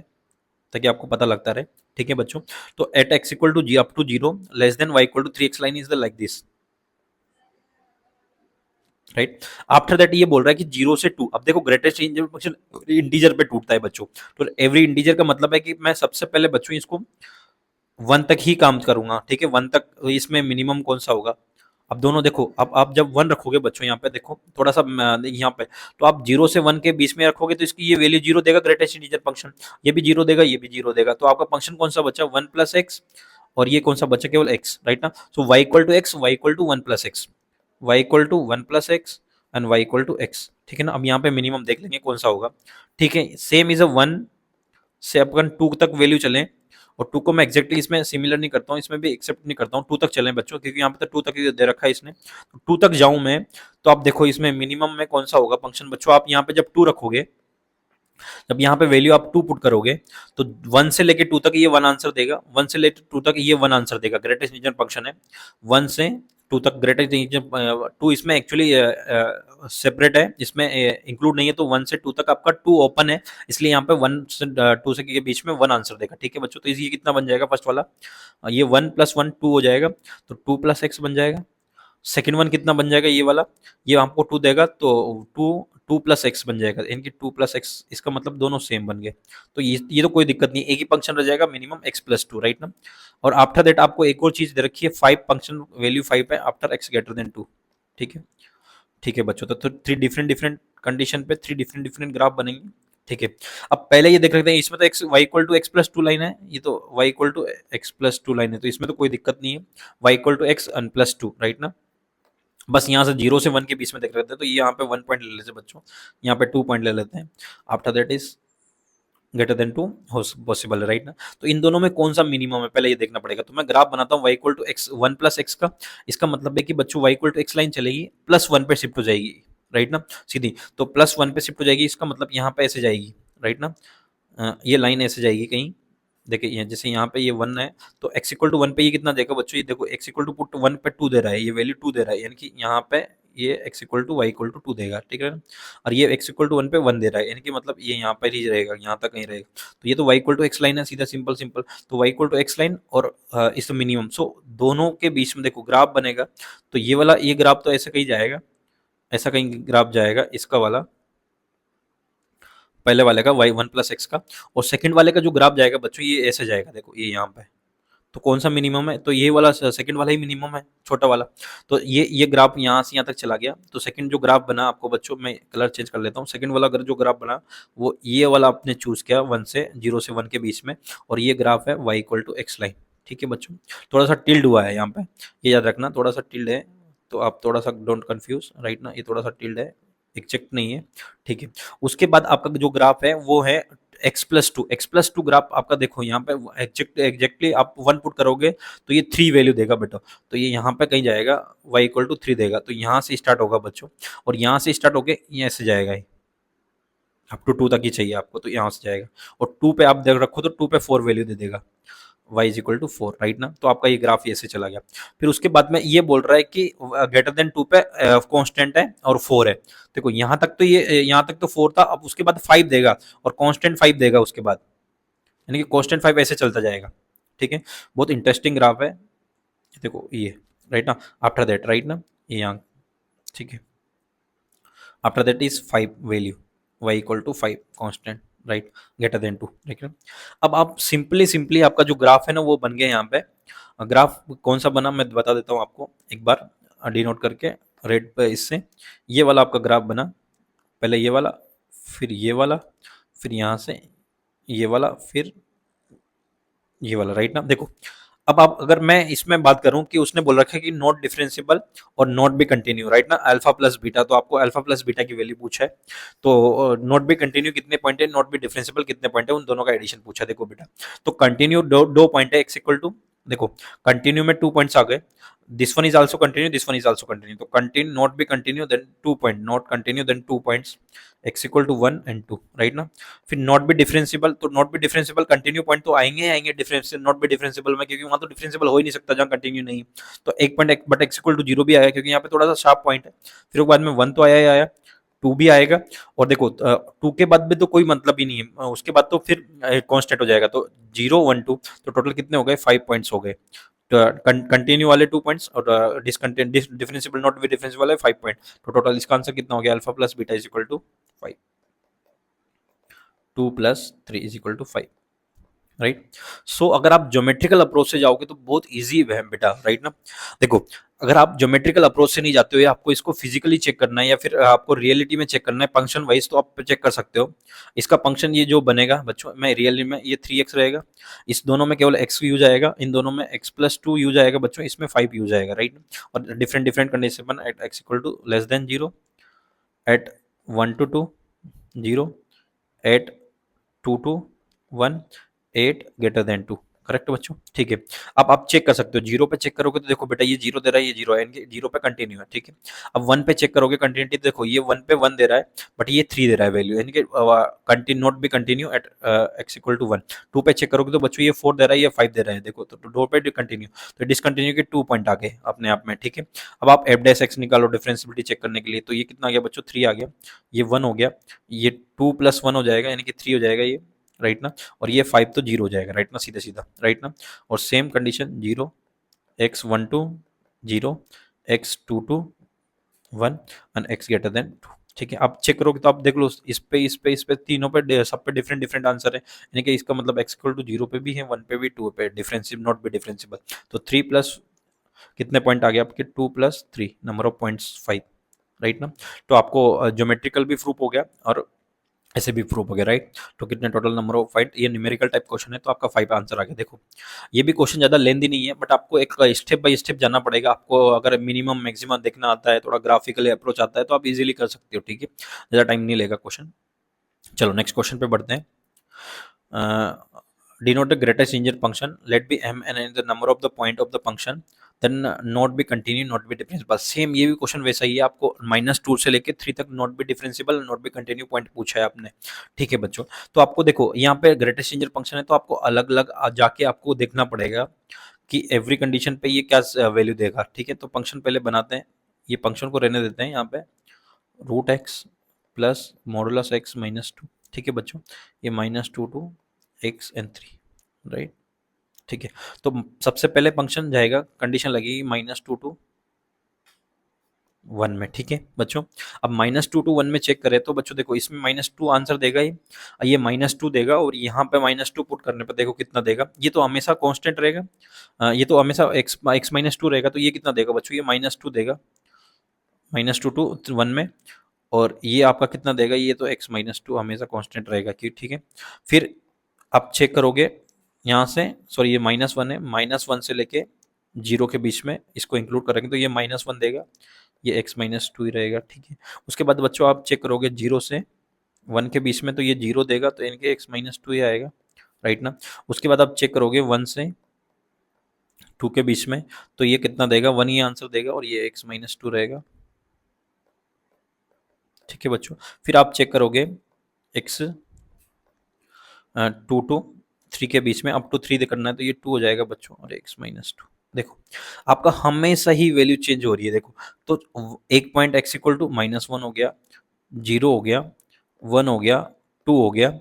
ताकि आपको पता लगता रहे, ठीक है बच्चों। तो at x equal to G up to 0 less than y equal to 3x line is the like this, right. After that ये बोल रहा है कि 0 से 2, अब देखो ग्रेटेस्ट फंक्शन इंटीजर पे टूटता है बच्चों, तो एवरी इंटीजर का मतलब है कि मैं सबसे पहले बच्चों इसको 1 तक ही काम करूंगा, ठीक है। 1 तक इसमें मिनिमम कौन सा होगा, अब दोनों देखो, अब आप जब 1 रखोगे बच्चों यहाँ पे देखो थोड़ा सा यहाँ पे, तो आप 0 से 1 के बीच में रखोगे तो इसकी ये वैल्यू 0 देगा, ग्रेटेस्ट इंटीजर फंक्शन, ये भी 0 देगा, ये भी 0 देगा, तो आपका फंक्शन कौन सा बचा 1 प्लस एक्स, और ये कौन सा बचा केवल x, राइट ना। So y equal to x, y equal to 1 plus x, y equal to 1 plus x and y equal to x, ठीक है ना। अब यहाँ पे मिनिमम देख लेंगे कौन सा होगा, ठीक है। सेम इज अ 1 से अपन 2 तक वैल्यू चलें, और 2 को मैं एक्जैक्टली इसमें सिमिलर नहीं करता हूँ, इसमें भी एक्सेप्ट नहीं करता हूँ, 2 तक चलें बच्चों, क्योंकि यहाँ पे तो 2 तक ही दे रखा है इसने, तो 2 तक जाऊं मैं, तो आप देखो इसमें मिनिमम में कौन सा होगा फंक्शन बच्चों। आप यहाँ पे जब 2 रखोगे, जब यहाँ पे वैल्यू आप 2 पुट करोगे, तो 1 से लेके 2 तक ये 1 आंसर देगा, 1 से लेके 2 तक ये 1 आंसर देगा, ग्रेटेस्ट इंटीजर फंक्शन है 1 से 2 तक, ग्रेटेस्ट इंटीजर 2 इसमें एक्चुअली सेपरेट है, इसमें इंक्लूड नहीं है, तो 1 से 2 तक आपका 2 ओपन है, इसलिए यहाँ पे 1 से 2 से के बीच में 1 आंसर देगा, ठीक है बच्चों। तो ये कितना बन जाएगा फर्स्ट वाला, ये 1 प्लस 1 2 हो जाएगा, तो 2 प्लस एक्स बन जाएगा। सेकंड वन कितना बन जाएगा, ये वाला, ये आपको 2 देगा, तो 2 2 प्लस एक्स बन जाएगा, इनकी 2 प्लस एक्स, इसका मतलब दोनों सेम बन गए, तो ये तो कोई दिक्कत नहीं, एक ही फंक्शन रह जाएगा मिनिमम x प्लस 2, राइट ना। और आफ्टर दैट आपको एक और चीज दे रखी है 5 फंक्शन वैल्यू 5 है आफ्टर x ग्रेटर देन 2, ठीक है। ठीक है बच्चों, तो 3 डिफरेंट डिफरेंट कंडीशन पे 3 डिफरेंट डिफरेंट ग्राफ बनेंगे, ठीक है। अब पहले ये देख रहे हैं, इसमें तो x y equal to x plus 2 line है, ये तो y equal to x plus 2 line है, तो इसमें तो कोई दिक्कत नहीं है, y equal to x n plus 2, right ना। बस यहाँ से 0 से 1 के बीच में देख रहे थे, तो ये यहाँ पे 1 पॉइंट ले लेते हैं बच्चों, यहाँ पे 2 पॉइंट ले लेते हैं, after that is greater than 2 possible है, राइट ना। तो इन दोनों में कौन सा मिनिमम है पहले ये देखना पड़ेगा, तो मैं ग्राफ बनाता हूँ y equal to x 1 plus x का, इसका मतलब है कि बच्चों y equal to x line चलेगी प्लस 1 पे शिफ्ट हो जाएगी, राइट ना, सीधी, तो प्लस 1 पे शिफ्ट हो जाएगी, इसका मतलब यहाँ पे ऐसे जाएगी, राइट ना। ये लाइन ऐसे जाएगी कहीं, देखिए ये जैसे यहाँ पे ये 1 है, तो x इक्वल टू 1 पे ये कितना देगा बच्चों, ये देखो x इक्वल टू पुट 1 पे 2 दे रहा है, ये वैल्यू 2 दे रहा है, यानी कि यहाँ पे ये x equal to y equal to 2 देगा, ठीक है ना। और ये x इक्वल टू 1 पे 1 दे रहा है, यानी कि मतलब ये यहाँ पर ही रहेगा, यहाँ तक कहीं रहेगा। तो ये तो y equal to x line है, सीधा सिंपल सिंपल। तो y equal to x line और इस मिनिमम, सो दोनों के बीच में देखो ग्राफ बनेगा। तो ये वाला, ये ग्राफ तो ऐसे कहीं जाएगा, ऐसा कहीं ग्राफ जाएगा इसका वाला, पहले वाले का y वन प्लस एक्स का। और सेकंड वाले का जो ग्राफ जाएगा बच्चों, ये ऐसे जाएगा, देखो ये यहाँ पे। तो कौन सा मिनिमम है, तो ये वाला सेकंड वाला ही मिनिमम है, छोटा वाला। तो ये ग्राफ यहाँ से यहाँ तक चला गया। तो सेकंड जो ग्राफ बना आपको बच्चों, मैं कलर चेंज कर लेता हूँ, सेकंड वाला अगर जो ग्राफ बना वो ये वाला आपने चूज किया 1 से 0 से 1 के बीच में, और ये ग्राफ है y equal to x line, ठीक है बच्चों। थोड़ा सा टिल्ड हुआ है यहाँ पे, ये याद रखना, थोड़ा सा टिल्ड है, तो आप थोड़ा सा डोंट कंफ्यूज, राइट ना, ये थोड़ा सा टिल्ड है, एग्जैक्ट नहीं है, ठीक है। उसके बाद आपका जो ग्राफ है वो है x+2 ग्राफ आपका, देखो यहाँ पे एग्जैक्टली आप 1 पुट करोगे तो ये 3 वैल्यू देगा बेटा। तो ये यहाँ पे कहीं जाएगा, y इक्वल टू 3 देगा। तो यहाँ से स्टार्ट होगा बच्चों, और यहाँ से स्टार्ट होके ये ऐसे जाएगा, अप टू 2 तक ही चाहिए आपको, तो यहाँ से जाएगा। और 2 पे आप देख रखो तो 2 पे 4 वैल्यू दे देगा, y is equal to 4, right ना। तो आपका ये ग्राफ ऐसे चला गया। फिर उसके बाद में ये बोल रहा है कि ग्रेटर देन 2 पे कांस्टेंट है और 4 है। देखो यहाँ तक तो ये, यहाँ तक तो 4 था, अब उसके बाद 5 देगा और कांस्टेंट 5 देगा उसके बाद, यानी कि कांस्टेंट 5 ऐसे चलता जाएगा, ठीक है। बहुत इंटरेस्टिंग ग्राफ है, देखो ये, राइट ना। आफ्टर दैट, राइट ना, ये यहाँ, ठीक है। After that is 5 value, y equal to 5 constant, right, greater than 2, ठीक है। अब आप सिंपली आपका जो ग्राफ है ना वो बन गया यहाँ पे। ग्राफ कौन सा बना मैं बता देता हूँ आपको एक बार, डिनोट करके रेड पे इससे। ये वाला आपका ग्राफ बना, पहले ये वाला, फिर ये वाला, फिर यहाँ से ये वाला, फिर ये वाला, राइट ना। देखो अब आप, अगर मैं इसमें बात करूं कि उसने बोल रखा है कि नॉट डिफरेंशिएबल और नॉट भी कंटिन्यू, राइट ना, अल्फा प्लस बीटा। तो आपको अल्फा प्लस बीटा की वैल्यू पूछा है, तो नॉट भी कंटिन्यू कितने पॉइंट है, नॉट भी डिफरेंशिएबल कितने पॉइंट है, उन दोनों का एडिशन पूछा। देखो बेटा, तो कंटिन्यू दो पॉइंट है, x इक्वल टू, देखो कंटिन्यू में 2 पॉइंट्स आ गए, this one is also continue, this one is also continue. तो कंटिन्यू नॉट भी continue then 2 point, not continue then 2 points, x equal to 1 and 2, right ना। फिर नॉट भी डिफरेंशिएबल, तो नॉट भी डिफरेंशिएबल कंटिन्यू पॉइंट तो आएंगे डिफरेंशियल नॉट भी डिफरेंशिएबल में, क्योंकि वहां तो डिफरेंशिएबल हो ही नहीं सकता जहां कंटिन्यू नहीं। तो एक point but x equal to 0 भी आया, क्योंकि यहाँ पे थोड़ा सा शार्प पॉइंट है। फिर बाद में 1 तो आया ही आया, 2 भी आएगा। और देखो 2 के बाद में तो कोई मतलब ही नहीं है, उसके बाद तो फिर कांस्टेंट हो जाएगा। तो 0 1 2, तो टोटल कितने हो गए, 5 पॉइंट्स हो गए। कंटिन्यू वाले 2 पॉइंट्स और डिफरेंशिएबल नॉट भी डिफरेंशिएबल वाले 5 पॉइंट। तो टोटल इसका आंसर कितना हो गया, alpha plus beta is equal to 5, 2 plus 3 is equal to 5, right. So अगर आप ज्योमेट्रिकल अप्रोच से जाओगे तो बहुत इजी है बेटा, राइट ना। देखो अगर आप ज्योमेट्रिकल अप्रोच से नहीं जाते हो, या आपको इसको फिजिकली चेक करना है, या फिर आपको रियलिटी में चेक करना है फंक्शन वाइज, तो आप चेक कर सकते हो। इसका फंक्शन ये जो बनेगा बच्चों, मैं रियली में ये 3x रहेगा, इस दोनों में केवल x यूज आएगा, इन दोनों में x+2 यूज आएगा बच्चों, इसमें 5 यूज आएगा, राइट। और different different condition at x equal to less than 0, at 1 to 2 0, at 2 to 1, 8 greater than 2, correct बच्चों, ठीक है। अब आप चेक कर सकते हो, 0 पे चेक करोगे तो देखो बेटा ये 0 दे रहा है, ये 0 है, इनके 0 पे कंटिन्यू है, ठीक है। अब 1 पे चेक करोगे कंटिन्यूटी, देखो ये 1 पे 1 दे रहा है, बट ये 3 दे रहा है वैल्यू, यानी कि कंटिन्यू नॉट भी continue at x equal to 1। 2 पे चेक करोगे तो बच्चों ये 4 दे रहा है, ये 5 दे रहा है, देखो तो 2 पे कंटिन्यू, तो डिसकंटिन्यू के 2 पॉइंट आ गए अपने आप में, ठीक है। अब आप f डैश x निकालो डिफरेंशिएबिलिटी चेक करने के लिए, तो ये कितना आ गया बच्चों, 3 आ गया, ये 1 हो गया, ये 2 + 1 हो जाएगा, यानी कि 3 हो जाएगा ये, राइट ना। और ये 5 तो 0 हो जाएगा, राइट ना, सीधा सीधा, राइट ना। और same condition 0 x12 0 x22 1 and x greater than 2, ठीक है। आप चेक करोगे तो आप देख लो, इस पे तीनों पे सब पे डिफरेंट डिफरेंट आंसर है, यानी कि इसका मतलब x इक्वल टू 0 पे भी है, 1 पे भी, 2 पे डिफरेंशिएबल नॉट भी डिफरेंशिएबल। तो 3 प्लस कितने पॉइंट आ गए आपके, 2 + 3 नंबर ऑफ पॉइंट्स 5, राइट ना। तो आपको ज्योमेट्रिकल भी प्रूफ हो गया और ऐसे भी प्रूफ हो गया, राइट। तो कितने टोटल नंबर ऑफ 5, ये न्यूमेरिकल टाइप क्वेश्चन है, तो आपका 5 आंसर आ गया। देखो ये भी क्वेश्चन ज़्यादा लेंदी नहीं है, बट आपको एक स्टेप बाय स्टेप जाना पड़ेगा। आपको अगर मिनिमम मैक्सिमम देखना आता है, थोड़ा ग्राफिकली अप्रोच आता है, तो आप इजीली कर सकते हो, ठीक है, ज़्यादा टाइम नहीं लेगा क्वेश्चन। चलो नेक्स्ट क्वेश्चन पे बढ़ते हैं। Denote the greatest integer function, let be m and the number of the point of the function, then not भी कंटिन्यू नॉट भी डिफरेंशिएबल। सेम ये भी क्वेश्चन वैसा ही है, आपको -2 से लेके 3 तक नॉट भी डिफरेंशिएबल नॉट भी कंटिन्यू पॉइंट पूछा है आपने, ठीक है बच्चों। तो आपको देखो यहाँ पे ग्रेटेस्ट इंजर फंक्शन है, तो आपको अलग अलग जाके आपको देखना पड़ेगा कि एवरी कंडीशन पे ये क्या वैल्यू देगा, ठीक है। तो फंक्शन पहले बनाते हैं, ये फंक्शन को रहने देते हैं यहाँ पे root x plus modulus x minus two. ठीक है बच्चों, ये minus two two x and three, right. ठीक है, तो सबसे पहले फंक्शन जाएगा, कंडीशन लगेगी माइनस टू टू वन में। ठीक है बच्चों, अब माइनस टू टू वन में चेक करें तो बच्चों देखो इसमें माइनस टू आंसर देगा ही, ये माइनस टू देगा, और यहाँ पे माइनस टू पुट करने पर देखो कितना देगा, ये तो हमेशा कांस्टेंट रहेगा, ये तो हमेशा एक्स एक्स माइनस टू रहेगा, तो ये कितना देगा बच्चों, ये माइनस टू देगा, माइनस टू टू वन में, और ये आपका कितना देगा, ये तो एक्स माइनस टू हमेशा कांस्टेंट रहेगा कि ठीक है। फिर आप चेक करोगे यहाँ से, सॉरी ये माइनस वन है, माइनस वन से लेके जीरो के बीच में इसको इंक्लूड करेंगे तो ये माइनस वन देगा, ये एक्स माइनस टू ही रहेगा। ठीक है, उसके बाद बच्चों आप चेक करोगे जीरो से वन के बीच में, तो ये जीरो देगा, तो इनके एक्स माइनस टू ही आएगा, राइट ना। उसके बाद आप चेक करोगे वन से टू के बीच में, तो ये कितना देगा, वन ही आंसर देगा, और ये एक्स माइनस टू रहेगा। ठीक है बच्चों, फिर आप चेक करोगे एक्स टू टू थ्री के बीच में, अप टू थ्री करना है, तो ये टू हो जाएगा बच्चों, और एक्स माइनस टू। देखो आपका हमेशा ही वैल्यू चेंज हो रही है, देखो तो एक point x equal to minus one हो गया, जीरो हो गया, वन हो गया, टू हो गया,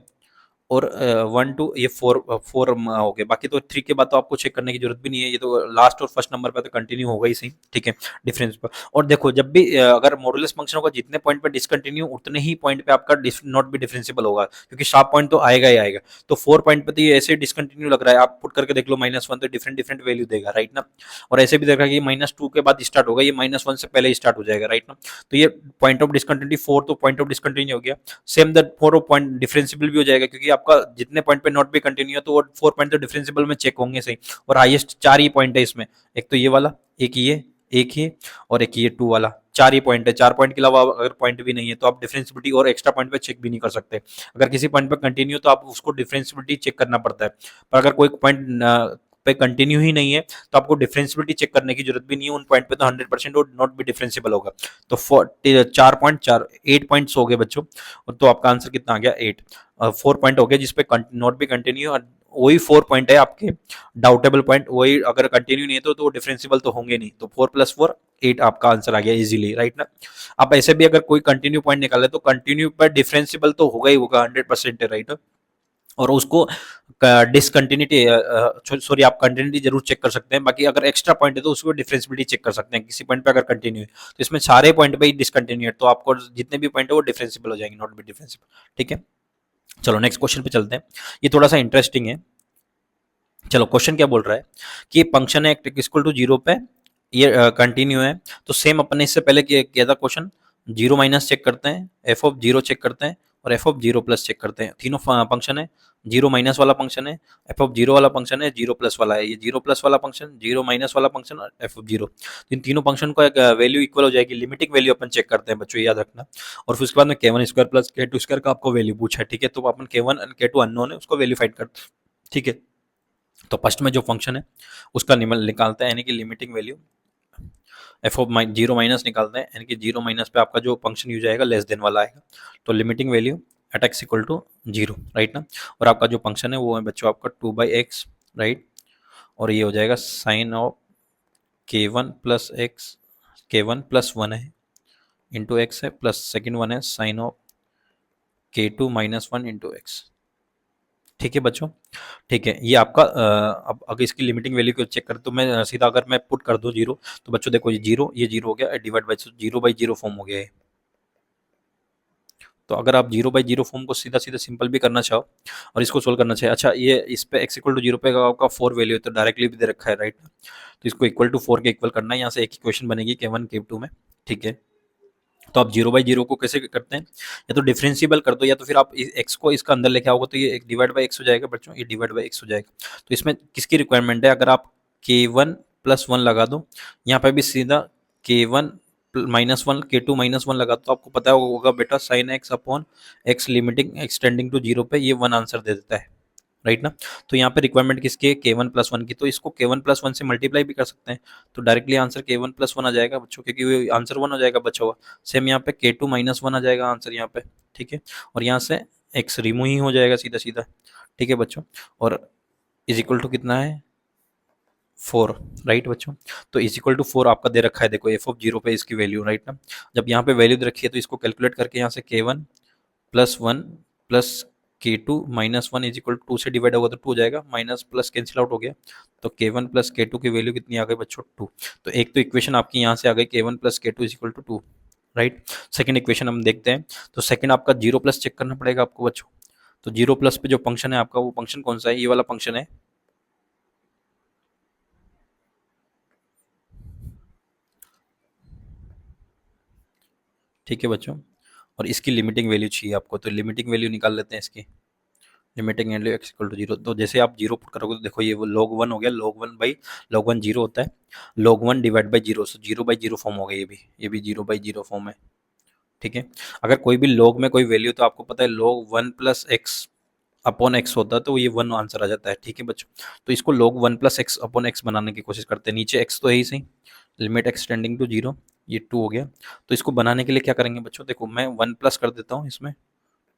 और वन टू ये फोर फोर हो गया। बाकी तो थ्री के बाद तो आपको चेक करने की जरूरत भी नहीं है, ये तो लास्ट और फर्स्ट नंबर पे तो कंटिन्यू होगा ही सही। ठीक है, डिफरेंस पर। और देखो जब भी अगर मॉडुलस फंक्शन होगा, जितने पॉइंट पे डिसकंटिन्यू उतने ही पॉइंट पे आपका नॉट भी डिफरेंशिएबल होगा, क्योंकि शार्प पॉइंट तो आएगा ही आएगा। तो फोर पॉइंट पे तो ये ऐसे डिसकंटिन्यू लग रहा है, आप पुट करके देख लो माइनस वन, तो डिफरेंट डिफरेंट वैल्यू देगा, राइट ना। और ऐसे भी देख रहा है कि माइनस टू के बाद स्टार्ट होगा, ये माइनस वन से पहले ही स्टार्ट हो जाएगा, राइट ना। तो ये पॉइंट ऑफ डिसकंटिन्यूटी फोर, तो पॉइंट ऑफ डिसकंटिन्यू हो गया, same that four point differentiable भी हो जाएगा, क्योंकि आपका जितने पॉइंट पे नॉट भी कंटिन्यू है तो वो फोर पॉइंट तो डिफरेंशिएबल में चेक होंगे सही। और हाईएस्ट चार ही पॉइंट है इसमें, एक तो ये वाला, एक ये, एक ये, और एक ये टू वाला, चार ही पॉइंट है। चार पॉइंट के अलावा अगर पॉइंट भी नहीं है तो आप डिफरेंशियबिलिटी और एक्स्ट्रा पॉइंट पे चेक भी नहीं कर सकते। अगर किसी पॉइंट पे कंटिन्यू तो आप उसको डिफरेंशियबिलिटी चेक करना पड़ता है, पर अगर कोई पॉइंट पे कंटिन्यू ही नहीं है तो आपको डिफरेंशियबिलिटी चेक करने की जरूरत भी नहीं है, उन पॉइंट पे तो 100% और नॉट भी डिफरेंशियबल होगा। तो चार पॉइंट चार, 8 पॉइंट्स हो गए बच्चों, तो आपका आंसर कितना आ गया, 8। 4 पॉइंट हो गया जिसपे नॉट भी कंटिन्यू, और वही 4 पॉइंट है आपके डाउटेबल पॉइंट, वही अगर कंटिन्यू नहीं है तो डिफरेंशियबल तो होंगे नहीं, तो 4 + 4 8 आपका आंसर आ गया इजीली, राइट ना। आप ऐसे भी अगर कोई कंटिन्यू पॉइंट निकाले तो कंटिन्यू पर डिफरेंशियबल तो होगा ही होगा, 100% है, राइट। और उसको डिसकंटिन्यूटी, सॉरी आप कंटिन्यूटी जरूर चेक कर सकते हैं, बाकी अगर एक्स्ट्रा पॉइंट है तो उसको डिफरेंशियबिलिटी चेक कर सकते हैं, किसी पॉइंट पे अगर कंटिन्यू है तो इसमें सारे पॉइंट पे ही डिसकंटिन्यू है, तो आपको जितने भी पॉइंट है वो डिफरेंशियबल हो जाएंगे, नॉट भी डिफरेंशियबल। ठीक है, चलो नेक्स्ट क्वेश्चन पे चलते हैं, ये थोड़ा सा इंटरेस्टिंग है। चलो क्वेश्चन क्या बोल रहा है कि फंक्शन है इक्वल टू जीरो पे, ये कंटिन्यू है, तो सेम अपने इससे पहले किया था क्वेश्चन, जीरो माइनस चेक करते हैं, एफ ऑफ जीरो चेक करते हैं, और f of zero plus check करते हैं। तीनों फंक्शन है, जीरो माइनस वाला फंक्शन है, एफ ऑफ जीरो वाला फंक्शन है, जीरो प्लस वाला है, ये जीरो प्लस वाला फंक्शन, जीरो माइनस वाला फंक्शन, और एफ ऑफ जीरो। इन तीनों फंक्शन को एक वैल्यू इक्वल हो जाएगी, लिमिटिंग वैल्यू अपन चेक करते हैं बच्चों, याद रखना। और फिर उसके बाद में के वन स्क्वायर प्लस के टू स्क्वायर का आपको वैल्यू पूछा है, ठीक है, तो अपन के वन के टू अननोन है, उसको वैल्यू फाइंड करते हैं। ठीक है, तो फर्स्ट में जो फंक्शन है उसका निकालते हैं, यानी कि limiting value f of zero minus निकालते हैं, यानी कि जीरो माइनस पे आपका जो फंक्शन यूज आएगा लेस देन वाला आएगा, तो limiting value at x equal to zero, right ना। और आपका जो फंक्शन है वो है बच्चों आपका 2/x, राइट। और ये हो जाएगा sine of k one plus x, k one plus one है इंटू एक्स है, प्लस सेकेंड वन है sine of k two minus one into x. ठीक है बच्चों, ठीक है, ये आपका अब अगर इसकी लिमिटिंग वैल्यू को चेक करें तो मैं सीधा अगर मैं पुट कर दूं जीरो, तो बच्चों देखो ये जीरो हो गया, divide by zero by zero form हो गया है। तो अगर आप जीरो बाई जीरो फॉर्म को सीधा सीधा सिंपल भी करना चाहो और इसको सोल्व करना चाहे, अच्छा ये इस पे एक्स इक्वल टू जीरो पे आपका फोर वैल्यू है तो डायरेक्टली भी दे रखा है, राइट। तो इसको इक्वल टू फोर के इक्वल करना है, यहाँ से एक इक्वेशन बनेगी के वन के टू में। ठीक है, तो आप जीरो बाई जीरो को कैसे करते हैं, या तो डिफरेंशिएबल कर दो, या तो फिर आप एक्स को इसका अंदर लेके आओगे तो ये एक डिवाइड बाई एक्स हो जाएगा बच्चों, ये डिवाइड बाई एक्स हो जाएगा। तो इसमें किसकी रिक्वायरमेंट है, अगर आप के वन प्लस वन लगा दो, यहाँ पे भी सीधा k one minus one k two minus one लगा, तो आपको पता होगा बेटा sine x upon x limiting extending to zero पे ये वन आंसर दे देता है, राइट ना। तो यहाँ पे रिक्वायरमेंट किसकी है, के वन प्लस वन की, तो इसको के वन प्लस वन से मल्टीप्लाई भी कर सकते हैं, तो डायरेक्टली आंसर के वन प्लस वन आ जाएगा बच्चों, क्योंकि आंसर वन हो जाएगा बच्चा हुआ। सेम यहाँ पे के टू माइनस वन आ जाएगा आंसर यहाँ पे, ठीक है। और यहाँ से एक्स रिमूव ही हो जाएगा सीधा सीधा, ठीक है बच्चों। और इज इक्वल टू कितना है, 4, राइट बच्चों। तो इज इक्वल टू 4 आपका दे रखा है, देखो एफ ऑफ जीरो पे इसकी वैल्यू, राइट ना। जब यहाँ पे वैल्यू दे रखी है तो इसको कैलकुलेट करके यहाँ से k1 plus one plus k2 minus one is equal to से डिवाइड होगा तो 2 हो जाएगा, माइनस प्लस कैंसिल आउट हो गया। तो k1 प्लस k2 की वैल्यू कितनी आ गई बच्चों, 2। तो एक तो इक्वेशन आपकी यहाँ से आ गई k1 plus k2 is equal to 2, right. Second equation हम देखते हैं। तो सेकंड आपका जीरो प्लस चेक करना पड़ेगा आपको बच्चों। तो जीरो प्लस पे जो फंक्शन है आपका, वो फंक्शन कौन सा है, ये वाला फंक्शन है, ठीक है बच्चों। और इसकी लिमिटिंग वैल्यू चाहिए आपको, तो लिमिटिंग वैल्यू निकाल लेते हैं इसकी। Limiting value x equal to zero, तो जैसे आप जीरो पुट करोगे तो देखो ये वो log 1 हो गया, log 1 बाई log 1 जीरो होता है, log 1 divide by zero, so zero by zero form हो गया, ये भी जीरो बाई जीरो फॉर्म है, ठीक है। अगर कोई भी log में कोई वैल्यू, तो आपको पता है log 1 plus x upon x होता है, तो ये 1 आंसर आ जाता है, ठीक है बच्चों। तो इसको log 1 plus x upon x बनाने की कोशिश करते हैं, नीचे एक्स तो है ही सही, लिमिट एक्सटेंडिंग टू जीरो, ये 2 हो गया। तो इसको बनाने के लिए क्या करेंगे बच्चों, देखो मैं 1 प्लस कर देता हूँ इसमें,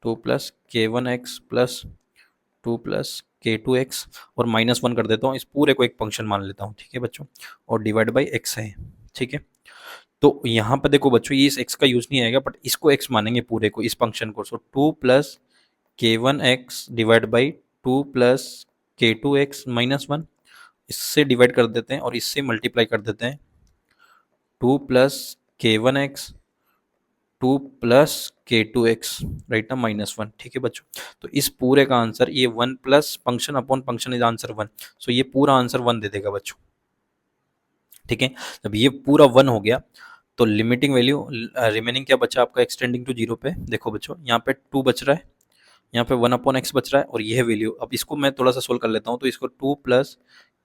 2 plus k1x plus 2 plus k2x, और माइनस 1 कर देता हूँ, इस पूरे को एक फंक्शन मान लेता हूँ, ठीक है बच्चों। और डिवाइड बाई एक्स है, ठीक है। तो यहाँ पर देखो बच्चों, ये इस x का यूज नहीं आएगा, बट इसको x मानेंगे पूरे को, इस फंक्शन को। सो 2 plus k1x divide by 2 plus k2x minus 1, इससे डिवाइड कर देते हैं और इससे मल्टीप्लाई कर देते हैं, 2 plus k1x 2 plus k2x, right ना, माइनस 1, ठीक है बच्चों। तो इस पूरे का आंसर ये 1 plus function upon function is answer 1, सो ये पूरा आंसर 1 दे देगा बच्चों, ठीक है। जब ये पूरा 1 हो गया तो लिमिटिंग वैल्यू रिमेनिंग क्या बचा आपका, एक्सटेंडिंग टू जीरो पे, देखो बच्चों यहाँ पे 2 बच रहा है, यहाँ पे 1 अपॉन एक्स बच रहा है, और ये है वैल्यू। अब इसको मैं थोड़ा सा सोल्व कर लेता हूँ, तो इसको 2 plus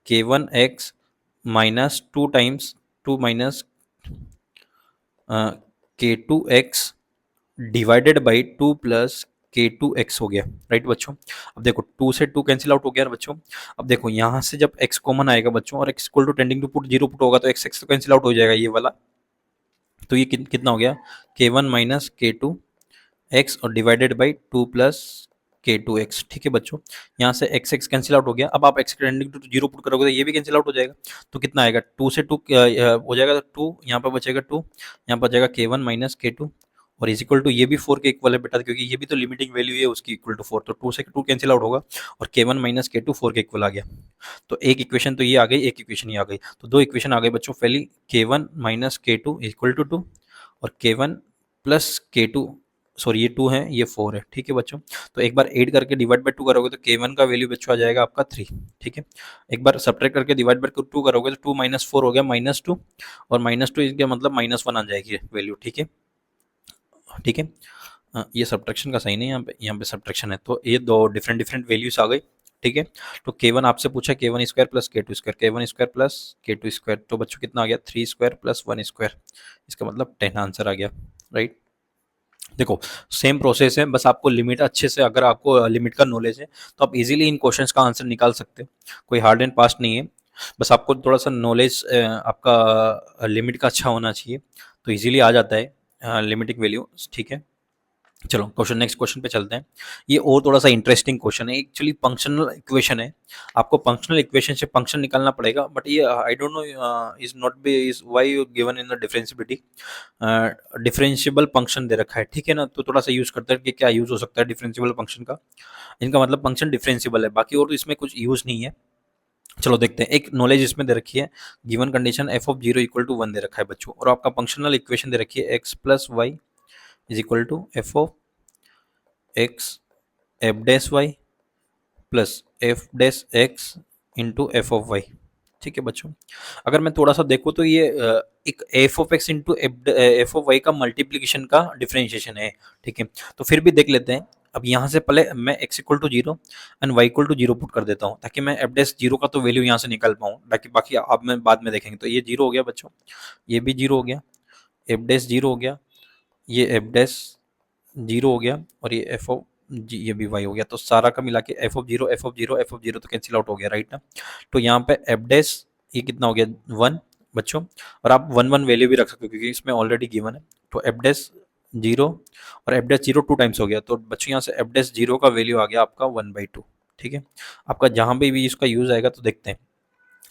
k1x minus 2 times 2 minus k2x divided by 2 plus k2x हो गया, राइट बच्चों। अब देखो 2 से 2 कैंसिल आउट हो गया बच्चों। अब देखो यहाँ से जब x कॉमन आएगा बच्चों, और x equal to tending to put zero put होगा, तो x x तो कैंसिल आउट हो जाएगा ये वाला। तो ये कितना हो गया, k1 माइनस k2x और डिवाइडेड बाई 2 प्लस k2x, ठीक है बच्चों। यहाँ से x x कैंसिल आउट हो गया। अब आप x tending to zero put करोगे तो ये भी कैंसिल आउट हो जाएगा। तो कितना आएगा, 2 से 2 हो जाएगा, तो 2 यहाँ पर बचेगा, 2 यहाँ पर बचेगा k1 माइनस k2, और इज इक्वल टू ये भी 4 के इक्वल है बेटा, क्योंकि ये भी तो लिमिटिंग वैल्यू है उसकी इक्वल टू 4, तो 2 से 2 कैंसिल आउट होगा, और k1 माइनस k2 4 के इक्वल आ गया। तो एक इक्वेशन तो ये आ गई, एक इक्वेशन ये आ गई, तो दो इक्वेशन आ गई बच्चों। पहली k1 minus k2 equal to 2, और k1 प्लस k2, सॉरी ये 2 है ये 4 है, ठीक है बच्चों। तो एक बार ऐड करके डिवाइड बाय 2 करोगे तो k1 का वैल्यू बच्चों आ जाएगा आपका 3, ठीक है। एक बार सब्ट्रैक्ट करके डिवाइड बाय 2 करोगे तो 2 माइनस 4 हो गया -2, और -2 इसका मतलब -1 आ जाएगी वैल्यू, ठीक है, ठीक है। ये सब्ट्रैक्शन का साइन है, यहाँ पे सब्ट्रैक्शन है, तो ये दो डिफरेंट डिफरेंट वैल्यूज आ गई, ठीक है। तो k1 आपसे पूछा, k1 square plus k2 square, k1 square plus k2 square, तो बच्चों कितना आ गया, 3 स्क्वायर प्लस 1 स्क्वायर, इसका मतलब 10 आंसर आ गया, राइट। देखो सेम प्रोसेस है, बस आपको लिमिट अच्छे से, अगर आपको लिमिट का नॉलेज है तो आप इजीली इन क्वेश्चंस का आंसर निकाल सकते हैं, कोई हार्ड एंड फास्ट नहीं है। बस आपको थोड़ा सा नॉलेज आपका लिमिट का अच्छा होना चाहिए, तो इजीली आ जाता है लिमिटिंग वैल्यू, ठीक है। चलो क्वेश्चन, नेक्स्ट क्वेश्चन पे चलते हैं। ये और थोड़ा सा इंटरेस्टिंग क्वेश्चन है, एक्चुअली फंक्शनल इक्वेशन है, आपको फंक्शनल इक्वेशन से फंक्शन निकालना पड़ेगा, बट ये I don't know is not be is why given in the differentiability. Differentiable function दे रखा है, ठीक है ना, तो थोड़ा सा यूज करते हैं कि क्या यूज हो सकता है डिफरेंशियबल फंक्शन का। इनका मतलब फंक्शन डिफरेंशियबल है, बाकी और तो इसमें कुछ यूज नहीं है। चलो देखते हैं, एक नॉलेज इसमें दे रखी है, given condition f of zero equal to 1 दे रखा है बच्चों, और आपका फंक्शनल इक्वेशन दे रखी है x plus y is equal to f of x f dash y plus f dash x into f of y, ठीक है बच्चों। अगर मैं थोड़ा सा देखूँ तो ये एक f of x into f of y का मल्टीप्लीकेशन का डिफरेंशिएशन है, ठीक है। तो फिर भी देख लेते हैं। अब यहाँ से पहले मैं x equal to zero and y equal to zero put कर देता हूँ, ताकि मैं एफ डैश जीरो का तो वैल्यू यहाँ से निकाल पाऊँ, बाकी बाकी आप में बाद में देखेंगे। तो ये जीरो हो गया बच्चों, ये भी जीरो हो गया, एफ डैश जीरो हो गया, ये एफ डैश जीरो हो गया, और ये एफ ऑफ जी ये भी वाई हो गया। तो सारा का मिला के F of zero F of zero F of zero तो कैंसिल आउट हो गया, राइट ना। तो यहाँ पे एफ डैश ये कितना हो गया 1 बच्चों, और आप 1 1 वैल्यू भी रख सकते हो क्योंकि इसमें ऑलरेडी गिवन है। तो एफ डैश जीरो और एफ डैश जीरो 2 टाइम्स हो गया, तो बच्चों यहाँ से एफ डैश जीरो का वैल्यू आ गया आपका 1/2, ठीक है। आपका जहाँ पे भी इसका यूज आएगा तो देखते हैं।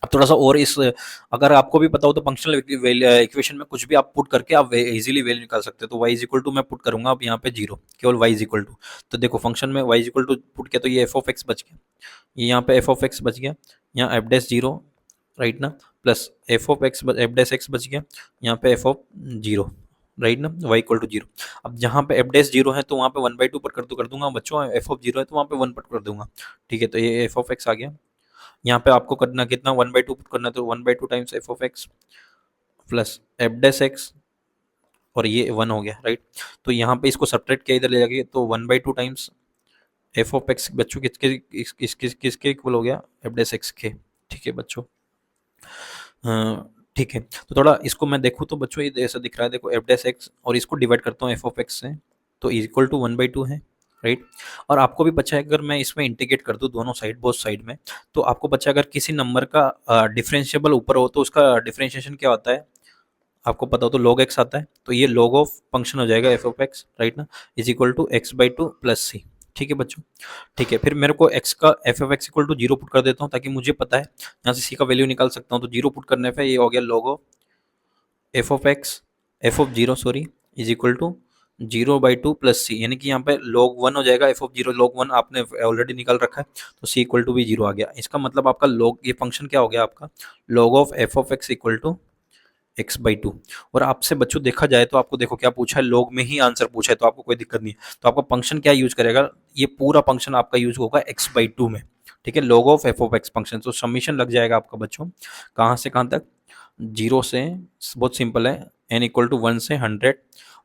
अब थोड़ा सा और इस, अगर आपको भी पता हो तो फंक्शनल इक्वेशन में कुछ भी आप पुट करके आप इजीली वैल्यू निकाल सकते हो। तो y इज इक्वल टू मैं पुट करूंगा अब यहाँ पे 0, केवल y इज इक्वल टू, तो देखो फंक्शन में y is equal to put किया तो ये एफ ऑफ एक्स बच गया, ये यहाँ पे एफ ऑफ एक्स बच गया, यहाँ एफ डैश 0, राइट ना, plus F of x f dash x बच गया, यहाँ पे एफ ऑफ 0, राइट ना, y इक्वल टू 0। अब जहाँ पे एफ डैश 0 है तो वहाँ पे 1/2 पुट कर दूंगा बच्चों, एफ ऑफ 0 है तो वहाँ पे 1 पुट कर दूंगा, ठीक है। तो ये एफ ऑफ एक्स आ गया, यहाँ पे आपको करना कितना 1/2 पुट करना है, तो 1/2 times F of x plus f dash x, और ये 1 हो गया, राइट। तो यहाँ पे इसको सब्ट्रैक्ट किया इधर ले जाके, तो 1/2 टाइम्स एफ ऑफ एक्स बच्चों किसके इक्वल हो गया, एफ डैश एक्स के, ठीक है बच्चों। ठीक है, तो थोड़ा इसको मैं देखूँ तो बच्चों ये ऐसा दिख रहा है, देखो एफ डैश एक्स और इसको डिवाइड करता हूँ एफ ऑफ एक्स से, तो इक्वल टू 1/2 है, राइट। और आपको भी पता है अगर मैं इसमें इंटीग्रेट कर दूँ दोनों साइड, बोथ साइड में, तो आपको पता है अगर किसी नंबर का डिफरेंशिएबल ऊपर हो तो उसका डिफरेंशिएशन क्या होता है, आपको पता हो तो log x आता है, तो ये log ऑफ फंक्शन हो जाएगा एफ ऑफ एक्स, राइट ना, is equal to x/2 plus c, ठीक है बच्चों। ठीक है, फिर मेरे को x का f of x equal to 0 put कर देता हूँ ताकि मुझे पता है यहाँ से c का वैल्यू निकाल सकता हूँ, तो 0 पुट करने पे ये हो गया log of f of x, f of 0 sorry, is equal to 0/2 plus c, यानी कि यहाँ पे log 1 हो जाएगा, एफ ऑफ 0 log 1 आपने ऑलरेडी निकाल रखा है, तो c इक्वल टू भी 0 आ गया। इसका मतलब आपका log, ये फंक्शन क्या हो गया आपका, log of f of x equal to x/2। और आपसे बच्चों देखा जाए तो आपको देखो क्या पूछा है, log में ही आंसर पूछा है, तो आपको कोई दिक्कत नहीं है, तो आपका फंक्शन क्या यूज करेगा, ये पूरा फंक्शन आपका यूज होगा x/2 में, ठीक है, log of f of x function. तो समीशन लग जाएगा आपका बच्चों कहाँ से कहाँ तक, 0 से, बहुत सिंपल है, n इक्वल टू 1 से 100,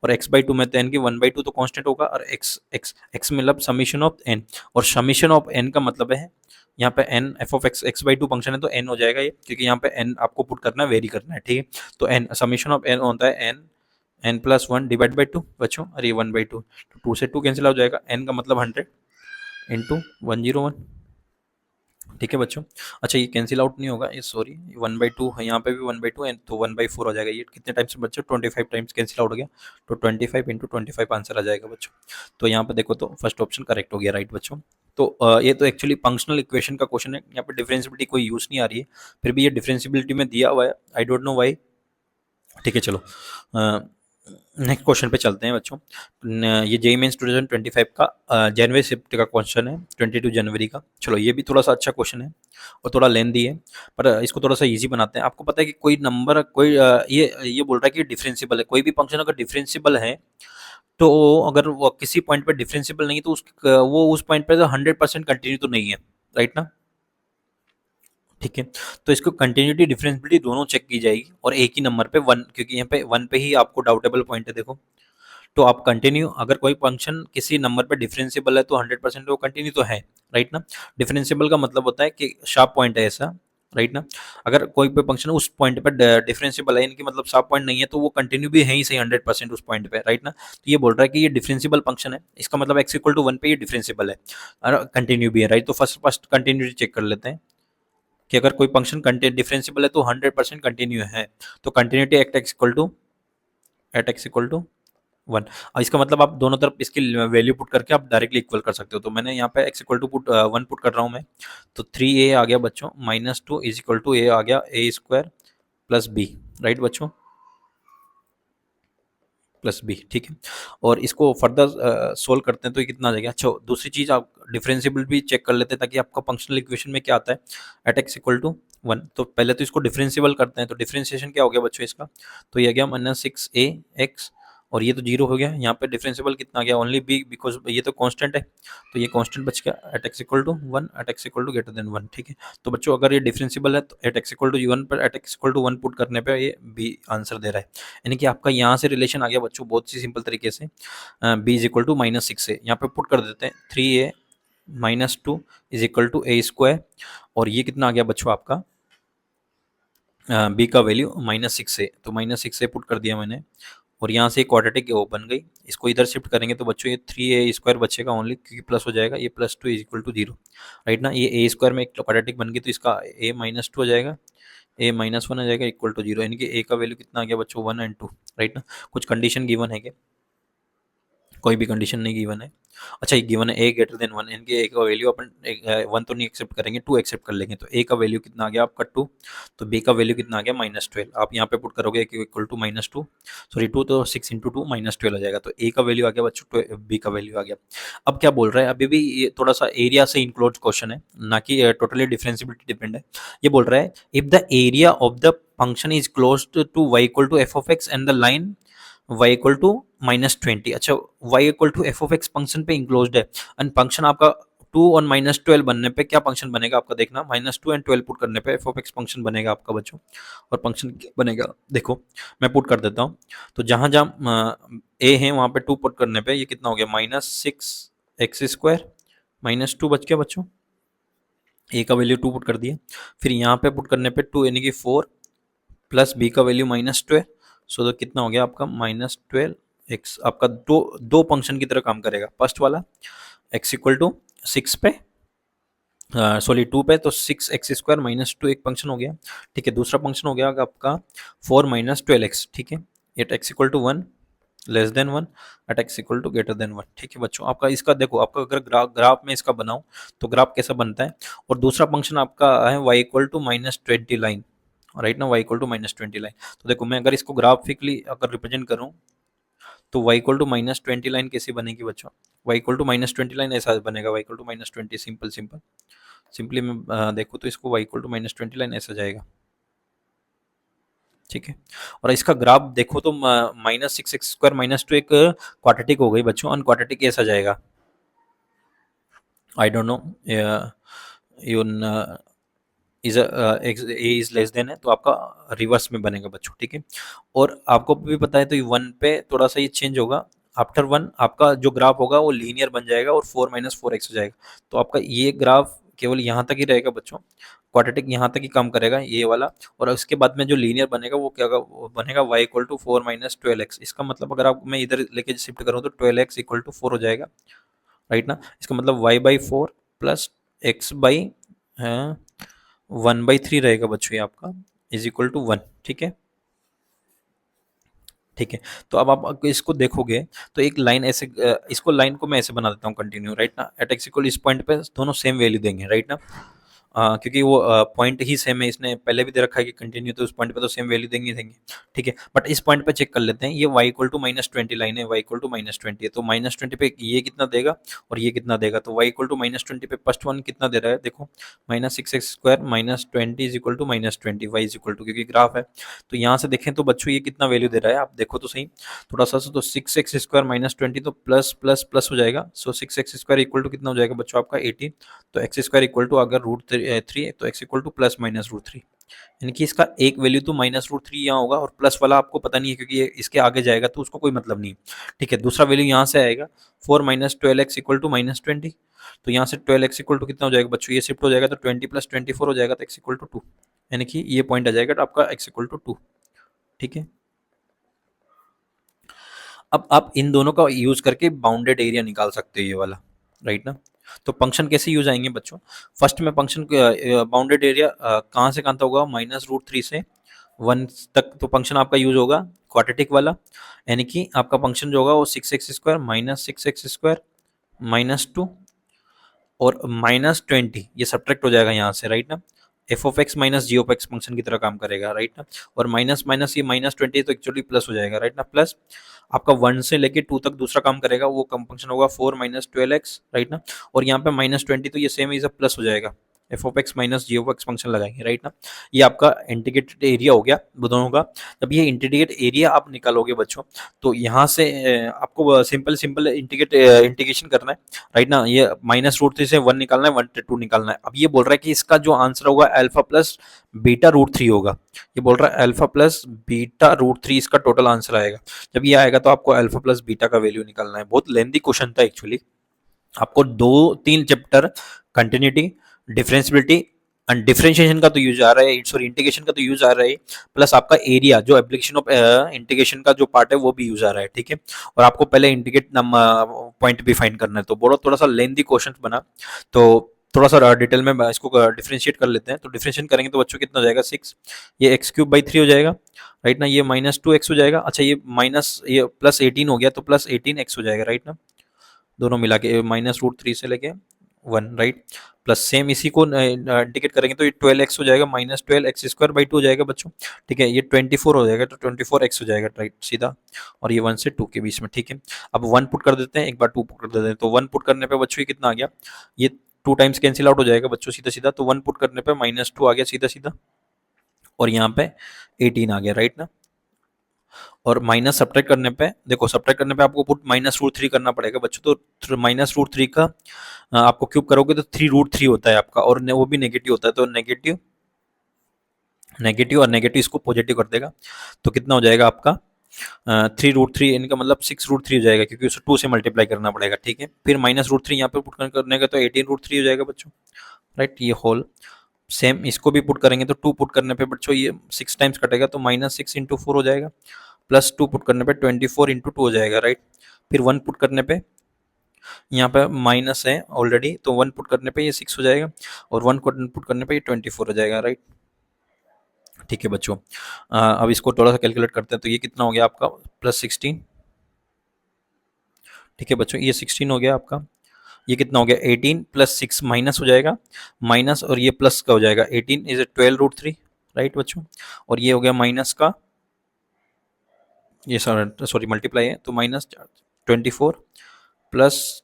और x/2 में तो n की 1/2 तो कांस्टेंट होगा, और x मतलब समीशन ऑफ n, और समीशन ऑफ n का मतलब है यहाँ पे n, F of x x/2 function है तो n हो जाएगा ये, क्योंकि यहाँ पे n आपको पुट करना है, वेरी करना है, ठीक है। तो n समीशन ऑफ n होता है n प्लस 1 डिवाइड बाई 2 बच्चों, अरे 1/2, तो 2 से 2 कैंसिल हो जाएगा, n का मतलब 100 इंटू 101, ठीक है बच्चों। अच्छा ये कैंसिल आउट नहीं होगा, ये सॉरी 1/2 है, यहाँ पे भी 1/2 है, तो 1/4 हो जाएगा, ये कितने टाइम्स से बच्चों 25 टाइम्स कैंसिल आउट हो गया, तो 25 इंटू 25 आंसर आ जाएगा बच्चों। तो यहाँ पे देखो तो फर्स्ट ऑप्शन करेक्ट हो गया, राइट बच्चों। तो ये तो एक्चुअली फंक्शनल इक्वेशन का क्वेश्चन है, यहाँ पे डिफरेंशियबिलिटी कोई यूज नहीं आ रही है, फिर भी ये डिफरेंशियबिलिटी में दिया हुआ है, आई डोंट नो वाई, ठीक है चलो। नेक्स्ट क्वेश्चन पे चलते हैं बच्चों। ये जेई मेंस 2025 का जनवरी शिफ्ट का क्वेश्चन है, 22 जनवरी का। चलो ये भी थोड़ा सा अच्छा क्वेश्चन है और थोड़ा लेंदी है, पर इसको थोड़ा सा इजी बनाते हैं। आपको पता है कि कोई नंबर, कोई ये बोल रहा है कि डिफरेंशियबल है, कोई भी फंक्शन अगर डिफरेंशियबल है तो अगर वो किसी पॉइंट पे डिफरेंशियबल नहीं है तो वो उस पॉइंट पे 100% कंटिन्यू तो नहीं है, राइट ना, ठीक है। तो इसको कंटिन्यूटी डिफरेंशियबिलिटी दोनों चेक की जाएगी, और एक ही नंबर पे 1, क्योंकि यहाँ पे 1 पे ही आपको डाउटेबल पॉइंट है, देखो। तो आप कंटिन्यू, अगर कोई फंक्शन किसी नंबर पे डिफरेंशियबल है तो 100% वो कंटिन्यू तो है, राइट ना। डिफरेंशियबल का मतलब होता है कि शार्प पॉइंट है ऐसा, राइट ना। अगर कोई भी फंक्शन उस पॉइंट पर डिफरेंशियबल है, इनकी मतलब शार्प पॉइंट नहीं है, तो वो कंटिन्यू भी है ही सही 100% उस पॉइंट पे, राइट ना। तो ये बोल रहा है कि ये डिफरेंशियबल फंक्शन है, इसका मतलब x इक्वल टू 1 पे ये डिफरेंशियबल है और कंटिन्यू भी है, राइट। तो फर्स्ट कंटिन्यूटी चेक कर लेते हैं कि अगर कोई फंक्शन डिफरेंशियबल है तो 100% कंटिन्यू है, तो continuity at x equal to 1। और इसका मतलब आप दोनों तरफ इसकी वैल्यू पुट करके आप डायरेक्टली इक्वल कर सकते हो। तो मैंने यहाँ पे x इक्वल टू 1 पुट कर रहा हूँ मैं, तो 3a आ गया बच्चों, -2 इज इक्वल टू a आ गया a square plus b, right बच्चों, प्लस बी, ठीक है। और इसको फर्दर सोल्व करते हैं तो ये कितना आ जाएगा। अच्छा दूसरी चीज़ आप डिफरेंशियबल भी चेक कर लेते हैं ताकि आपका फंक्शनल इक्वेशन में क्या आता है, एट एक्स इक्वल टू 1। तो पहले तो इसको डिफरेंशियबल करते हैं, तो डिफरेंशिएशन क्या हो गया बच्चों इसका, तो ये आ गया -6ax, और ये तो 0 हो गया, यहाँ पे डिफरेंशियबल कितना आ गया, ओनली बी, बिकॉज ये तो कांस्टेंट है, तो ये कांस्टेंट बच गया, at x equal to 1, at x equal to greater than 1, ठीक है। तो बच्चों अगर ये डिफरेंशियबल है तो एट एक्स इक्वल टू 1 पर at x equal to 1 put करने पे ये बी आंसर दे रहा है, यानी कि आपका यहाँ से रिलेशन आ गया बच्चों बहुत सी सिंपल तरीके से। बी इज इक्वल टू -6 है, यहाँ पे पुट कर देते हैं 3a -2 is equal to a square, और ये कितना आ गया बच्चों आपका, बी का वैल्यू -6 है, तो -6 से पुट कर दिया मैंने, और यहाँ से क्वाड्रेटिक वो बन गई। इसको इधर शिफ्ट करेंगे तो बच्चों ये 3a स्क्वायर बचेगा ओनली, क्योंकि प्लस हो जाएगा, ये +2 इज इक्वल टू 0, राइट ना। ये a स्क्वायर में एक क्वाड्रेटिक बन गई तो इसका a -2 हो जाएगा, a-1 आ जाएगा इक्वल टू 0, यानी कि a का वैल्यू कितना आ गया बच्चों 1 और 2, राइट ना। कुछ कंडीशन गिवन है क्या, कोई भी कंडीशन नहीं गिवन है। अच्छा, ये गिवन है ए ग्रेटर देन 1, इनके ए का वैल्यू अपन 1 तो नहीं एक्सेप्ट करेंगे, 2 एक्सेप्ट कर लेंगे। तो ए का वैल्यू कितना आ गया आपका 2, तो बी का वैल्यू कितना आ गया -12। आप यहाँ पे पुट करोगे इक्वल टू -2, सॉरी 2 तो 6 इंटू 2 -12 हो जाएगा। तो ए का वैल्यू आ गया बच्चों, बी का वैल्यू आ गया। अब क्या बोल रहा है, अभी भी ये थोड़ा सा एरिया से इंक्लोज क्वेश्चन है, ना कि टोटली डिफरेंशिएबिलिटी डिपेंड है। ये बोल रहा है if the area of the function is close to y equal to f of x and the line y equal to -20। अच्छा, y equal to f of x function पे enclosed है, and function आपका 2 और -12 बनने पे क्या function बनेगा आपका, देखना -2 एंड 12 पुट करने पे एफ ऑफ एक्स फंक्शन बनेगा आपका बच्चों। और फंक्शन क्या बनेगा, देखो मैं पुट कर देता हूँ। तो जहाँ जहाँ ए है वहाँ पे 2 पुट करने पे ये कितना हो गया, -6x² -2 बच गया बच्चों। ए का वैल्यू 2 पुट कर दिया, फिर यहाँ पे पुट करने पे 2 यानी कि 4 प्लस बी का वैल्यू -12। सो तो कितना हो गया आपका -12x। आपका दो दो फंक्शन की तरह काम करेगा। फर्स्ट वाला x इक्वल टू 6 पे, सॉरी 2 पे, तो 6x² -2 एक फंक्शन हो गया। ठीक है, दूसरा फंक्शन हो गया आपका 4 -12x। ठीक है, at x equal to 1 less than 1 at x equal to greater than 1। ठीक है बच्चों, आपका इसका देखो, आपका अगर ग्राफ में इसका बनाओ तो ग्राफ कैसा बनता है। और दूसरा फंक्शन आपका है y equal to -20 line, right ना, y इक्वल टू -20 लाइन। तो देखो मैं अगर इसको ग्राफिकली अगर रिप्रेजेंट करूं तो y इक्वल टू -20 लाइन कैसी बनेगी बच्चों, y इक्वल टू -20 लाइन ऐसा बनेगा, y equal to -20, simple simple simply मैं देखूँ तो इसको y इक्वल टू -20 लाइन ऐसा जाएगा। ठीक है, और इसका ग्राफ देखो तो -6x² -2 एक क्वाड्रेटिक हो गई बच्चों, अनक्वाड्रेटिक ऐसा जाएगा। आई don't know is a is less than है तो आपका रिवर्स में बनेगा बच्चों। ठीक है, और आपको भी पता है तो ये 1 पे थोड़ा सा ये चेंज होगा। आफ्टर 1 आपका जो ग्राफ होगा वो लीनियर बन जाएगा और 4 -4x हो जाएगा। तो आपका ये ग्राफ केवल यहाँ तक ही रहेगा बच्चों, क्वाड्रेटिक यहाँ तक ही काम करेगा ये वाला। और उसके बाद में जो लीनियर बनेगा वो क्या वो बनेगा y इक्वल टू 4 -12x। इसका मतलब अगर आप मैं इधर लेके शिफ्ट करूँ तो 12x इक्वल टू 4 हो जाएगा, राइट ना। इसका मतलब y/4 प्लस x बाई 1/3 रहेगा बच्चों ये आपका, इज इक्वल टू 1। ठीक है, ठीक है। तो अब आप इसको देखोगे तो एक लाइन ऐसे इसको लाइन को मैं ऐसे बना देता हूँ कंटिन्यू, राइट ना। एट एक्स इक्वल इस पॉइंट पे दोनों सेम वैल्यू देंगे, राइट ना। क्योंकि वो पॉइंट ही सेम है, इसने पहले भी दे रखा है कि कंटिन्यू, तो उस पॉइंट पे तो सेम वैल्यू देंगे देंगे। ठीक है, बट इस पॉइंट पे चेक कर लेते हैं, ये y इक्वल टू -20 लाइन है, y इक्वल टू -20 है, तो -20 पे ये कितना देगा और ये कितना देगा। तो y इक्वल टू -20 पे फर्स्ट वन कितना दे रहा है, देखो -6x² -20 is equal to -20, y is equal to, क्योंकि ग्राफ है तो यहाँ से देखें तो बच्चों ये कितना वैल्यू दे रहा है, आप देखो तो सही थोड़ा सा। तो 6x² -20 तो प्लस प्लस प्लस हो जाएगा। सो 6x² इक्वल टू कितना हो जाएगा बच्चों आपका 18। तो x² इक्वल टू अगर √3 है तो x equal two plus minus √3, यानी कि इसका एक वैल्यू तो -√3 यहाँ होगा और प्लस वाला आपको पता नहीं है क्योंकि ये इसके आगे जाएगा तो उसको कोई मतलब नहीं। ठीक है, दूसरा वैल्यू यहाँ से आएगा 4 -12x इक्वल टू -20। तो यहाँ से 12x इक्वल टू कितना हो जाएगा बच्चों, ये शिफ्ट हो जाएगा तो 20 + 24 हो जाएगा, तो x इक्वल टू 2, यानी कि ये पॉइंट आ जाएगा तो आपका x इक्वल टू 2। ठीक है, अब आप इन दोनों का यूज करके बाउंडेड एरिया निकाल सकते हो ये वाला, राइट ना। तो फंक्शन कैसे यूज आएंगे बच्चों, फर्स्ट में फंक्शन बाउंडेड एरिया कहाँ से कहाँ तक होगा, -√3 से 1 तक। तो फंक्शन आपका यूज होगा क्वाड्रेटिक वाला, यानी कि आपका फंक्शन जो होगा वो 6x² -6x² -2 और -20 ये सब्ट्रैक्ट हो जाएगा यहाँ से, राइट ना। F of x minus g of x function की तरह काम करेगा, राइट ना। और माइनस माइनस ये -20 तो एक्चुअली प्लस हो जाएगा, राइट ना। प्लस आपका 1 से लेके 2 तक दूसरा काम करेगा, वो कम फंक्शन होगा 4 -12x, राइट ना। और यहाँ पे -20 तो ये सेम ही सब प्लस हो जाएगा, f of x minus g of x function लगाएंगे, राइट ना। ये आपका इंटीग्रेटेड एरिया हो गया वो दोनों का। जब ये इंटीग्रेट एरिया आप निकालोगे बच्चों तो यहाँ से आपको सिंपल सिंपल इंटीग्रेशन करना है, राइट ना। ये -√3 से 1 निकालना है, 1 से 2 निकालना है। अब ये बोल रहा है कि इसका जो आंसर होगा अल्फा प्लस बीटा √3 होगा। ये बोल रहा है अल्फा प्लस बीटा √3 इसका टोटल आंसर आएगा। जब ये आएगा तो आपको अल्फा प्लस बीटा का वैल्यू निकालना है। बहुत लेंथी क्वेश्चन था एक्चुअली, आपको 2-3 chapter continuity, differentiability and differentiation का तो यूज आ रहा है, सॉरी इंटीग्रेशन का तो यूज आ रहा है, प्लस आपका एरिया जो एप्लीकेशन ऑफ इंटीग्रेशन का जो पार्ट है वो भी यूज आ रहा है। ठीक है, और आपको पहले इंटीग्रेट पॉइंट भी फाइंड करना है, तो बहुत थोड़ा सा लेंथी क्वेश्चन बना। तो थोड़ा सा डिटेल में इसको डिफ्रेंशिएट कर लेते हैं। तो डिफ्रेंशिएट करेंगे तो बच्चों कितना हो जाएगा 6, ये एक्स क्यूब बाई 3 हो जाएगा, राइट ना। ये -2x हो जाएगा, अच्छा ये माइनस ये प्लस 18 हो गया तो प्लस 18x हो जाएगा, राइट ना। दोनों मिला के -√3 से लेके 1, राइट। प्लस सेम इसी को इंडिकेट करेंगे तो ये 12x हो जाएगा, -12x² बाई 2 हो जाएगा बच्चों, ठीक है। ये 24 हो जाएगा तो 24x हो जाएगा, राइट सीधा। और ये 1 से 2 के बीच में, ठीक है। अब 1 पुट कर देते हैं, एक बार 2 पुट कर देते हैं। तो 1 पुट करने पे बच्चों ये कितना आ गया, ये 2 टाइम्स कैंसिल आउट हो जाएगा बच्चों सीधा सीधा। तो 1 पुट करने पे -2 आ गया सीधा सीधा, और यहाँ पे 18 आ गया, राइट ना। और माइनस सब्ट्रैक्ट करने पे, देखो सब्ट्रैक्ट करने पे आपको पुट -√3 करना पड़ेगा बच्चों। तो -√3 का आपको क्यूब करोगे तो 3√3 होता है आपका, और वो भी नेगेटिव होता है। तो नेगेटिव नेगेटिव और नेगेटिव इसको पॉजिटिव कर देगा, तो कितना हो जाएगा आपका 3√3, इनका मतलब 6√3 हो जाएगा, क्योंकि उसे 2 से मल्टीप्लाई करना पड़ेगा, ठीक है। फिर -√3 यहाँ पे पुट करने का तो 18√3 हो जाएगा बच्चों, राइट। ये होल सेम इसको भी पुट करेंगे तो 2 पुट करने पे बच्चों ये 6 टाइम्स कटेगा, तो -6 इंटू 4 हो जाएगा, प्लस 2 पुट करने पे 24 इंटू 2 हो जाएगा, राइट। फिर 1 पुट करने पे यहाँ पे माइनस है ऑलरेडी, तो 1 पुट करने पे ये 6 हो जाएगा, और 1 पुट करने पे ये 24 हो जाएगा, राइट। ठीक है बच्चों, अब इसको थोड़ा सा कैलकुलेट करते हैं। तो ये कितना हो गया आपका +16, ठीक है बच्चों, ये 16 हो गया आपका। ये कितना हो गया 18 प्लस 6 माइनस हो जाएगा, माइनस और ये प्लस का हो जाएगा 18 इज 12√3, राइट बच्चों। और ये हो गया माइनस का, ये सॉरी मल्टीप्लाई है, तो -24 प्लस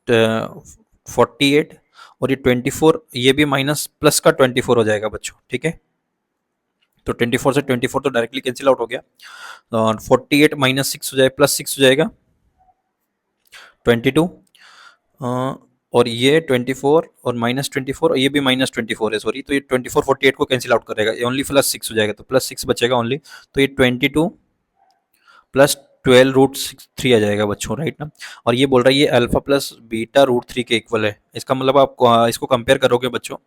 48, और ये 24, ये भी माइनस प्लस का 24 हो जाएगा बच्चों, ठीक है। तो 24 से 24 तो डायरेक्टली कैंसिल आउट हो गया, और 48 -6 हो जाएगा, +6 हो जाएगा 22, और ये 24 और -24, और ये भी -24 है, सॉरी। तो ये 24 48 को कैंसिल आउट करेगा, ये ओनली +6 हो जाएगा, तो +6 बचेगा ओनली। तो ये 22 प्लस 12√3 आ जाएगा बच्चों, राइट ना। और ये बोल रहा है ये अल्फा प्लस बीटा √3 के इक्वल है। इसका मतलब आप इसको कंपेयर करोगे बच्चों,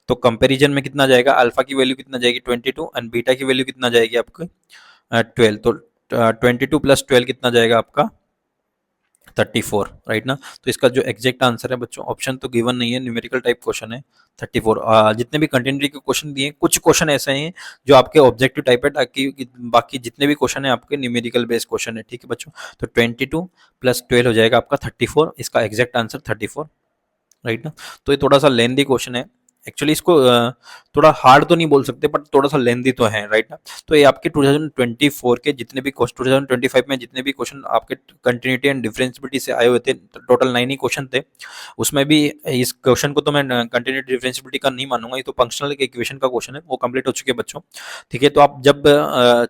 तो कंपेरिजन में कितना जाएगा, अल्फा की वैल्यू कितना जाएगी 22, एंड बीटा की वैल्यू कितना जाएगी आपकी 12। तो 22 प्लस 12 कितना जाएगा आपका 34, राइट ना। तो इसका जो एग्जैक्ट आंसर है बच्चों, ऑप्शन तो गिवन नहीं है, न्यूमेरिकल टाइप क्वेश्चन है 34। जितने भी कंटिन्यूटी के क्वेश्चन दिए, कुछ क्वेश्चन ऐसे हैं जो आपके ऑब्जेक्टिव टाइप है, ताकि बाकी जितने भी क्वेश्चन है आपके न्यूमेरिकल बेस्ड क्वेश्चन है, ठीक है बच्चों। तो 22 प्लस 12 हो जाएगा आपका 34, इसका एग्जैक्ट आंसर 34, राइट ना। तो ये थोड़ा सा लेंदी क्वेश्चन है एक्चुअली, इसको थोड़ा हार्ड तो नहीं बोल सकते, बट थोड़ा सा लेंदी तो है, राइट ना। तो ये आपके 2024 के जितने भी 2025 में जितने भी क्वेश्चन आपके कंटिन्यूटी एंड डिफरेंशियबिलिटी से आए हुए थे, टोटल 9 ही क्वेश्चन थे। उसमें भी इस क्वेश्चन को तो मैं कंटिन्यूटी डिफरेंशियबिलिटी का नहीं मानूंगा, ये तो फंक्शनल इक्वेशन का क्वेश्चन है, वो कंप्लीट हो चुके हैं बच्चों, ठीक है। तो आप जब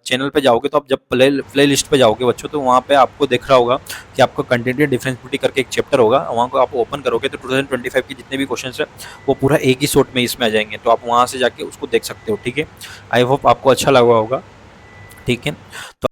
चैनल पे जाओगे, तो आप जब प्ले लिस्ट पे जाओगे बच्चों, तो वहाँ पे आपको दिख रहा होगा कि आपको कंटिन्यूटी डिफरेंशियबिलिटी करके एक चैप्टर होगा, वहाँ को आप ओपन करोगे तो 2025 के जितने भी क्वेश्चन है वो पूरा एक ही शॉट में इसमें आ जाएंगे, तो आप वहाँ से जाके उसको देख सकते हो, ठीक है। आई होप आपको अच्छा लगा होगा, ठीक है। तो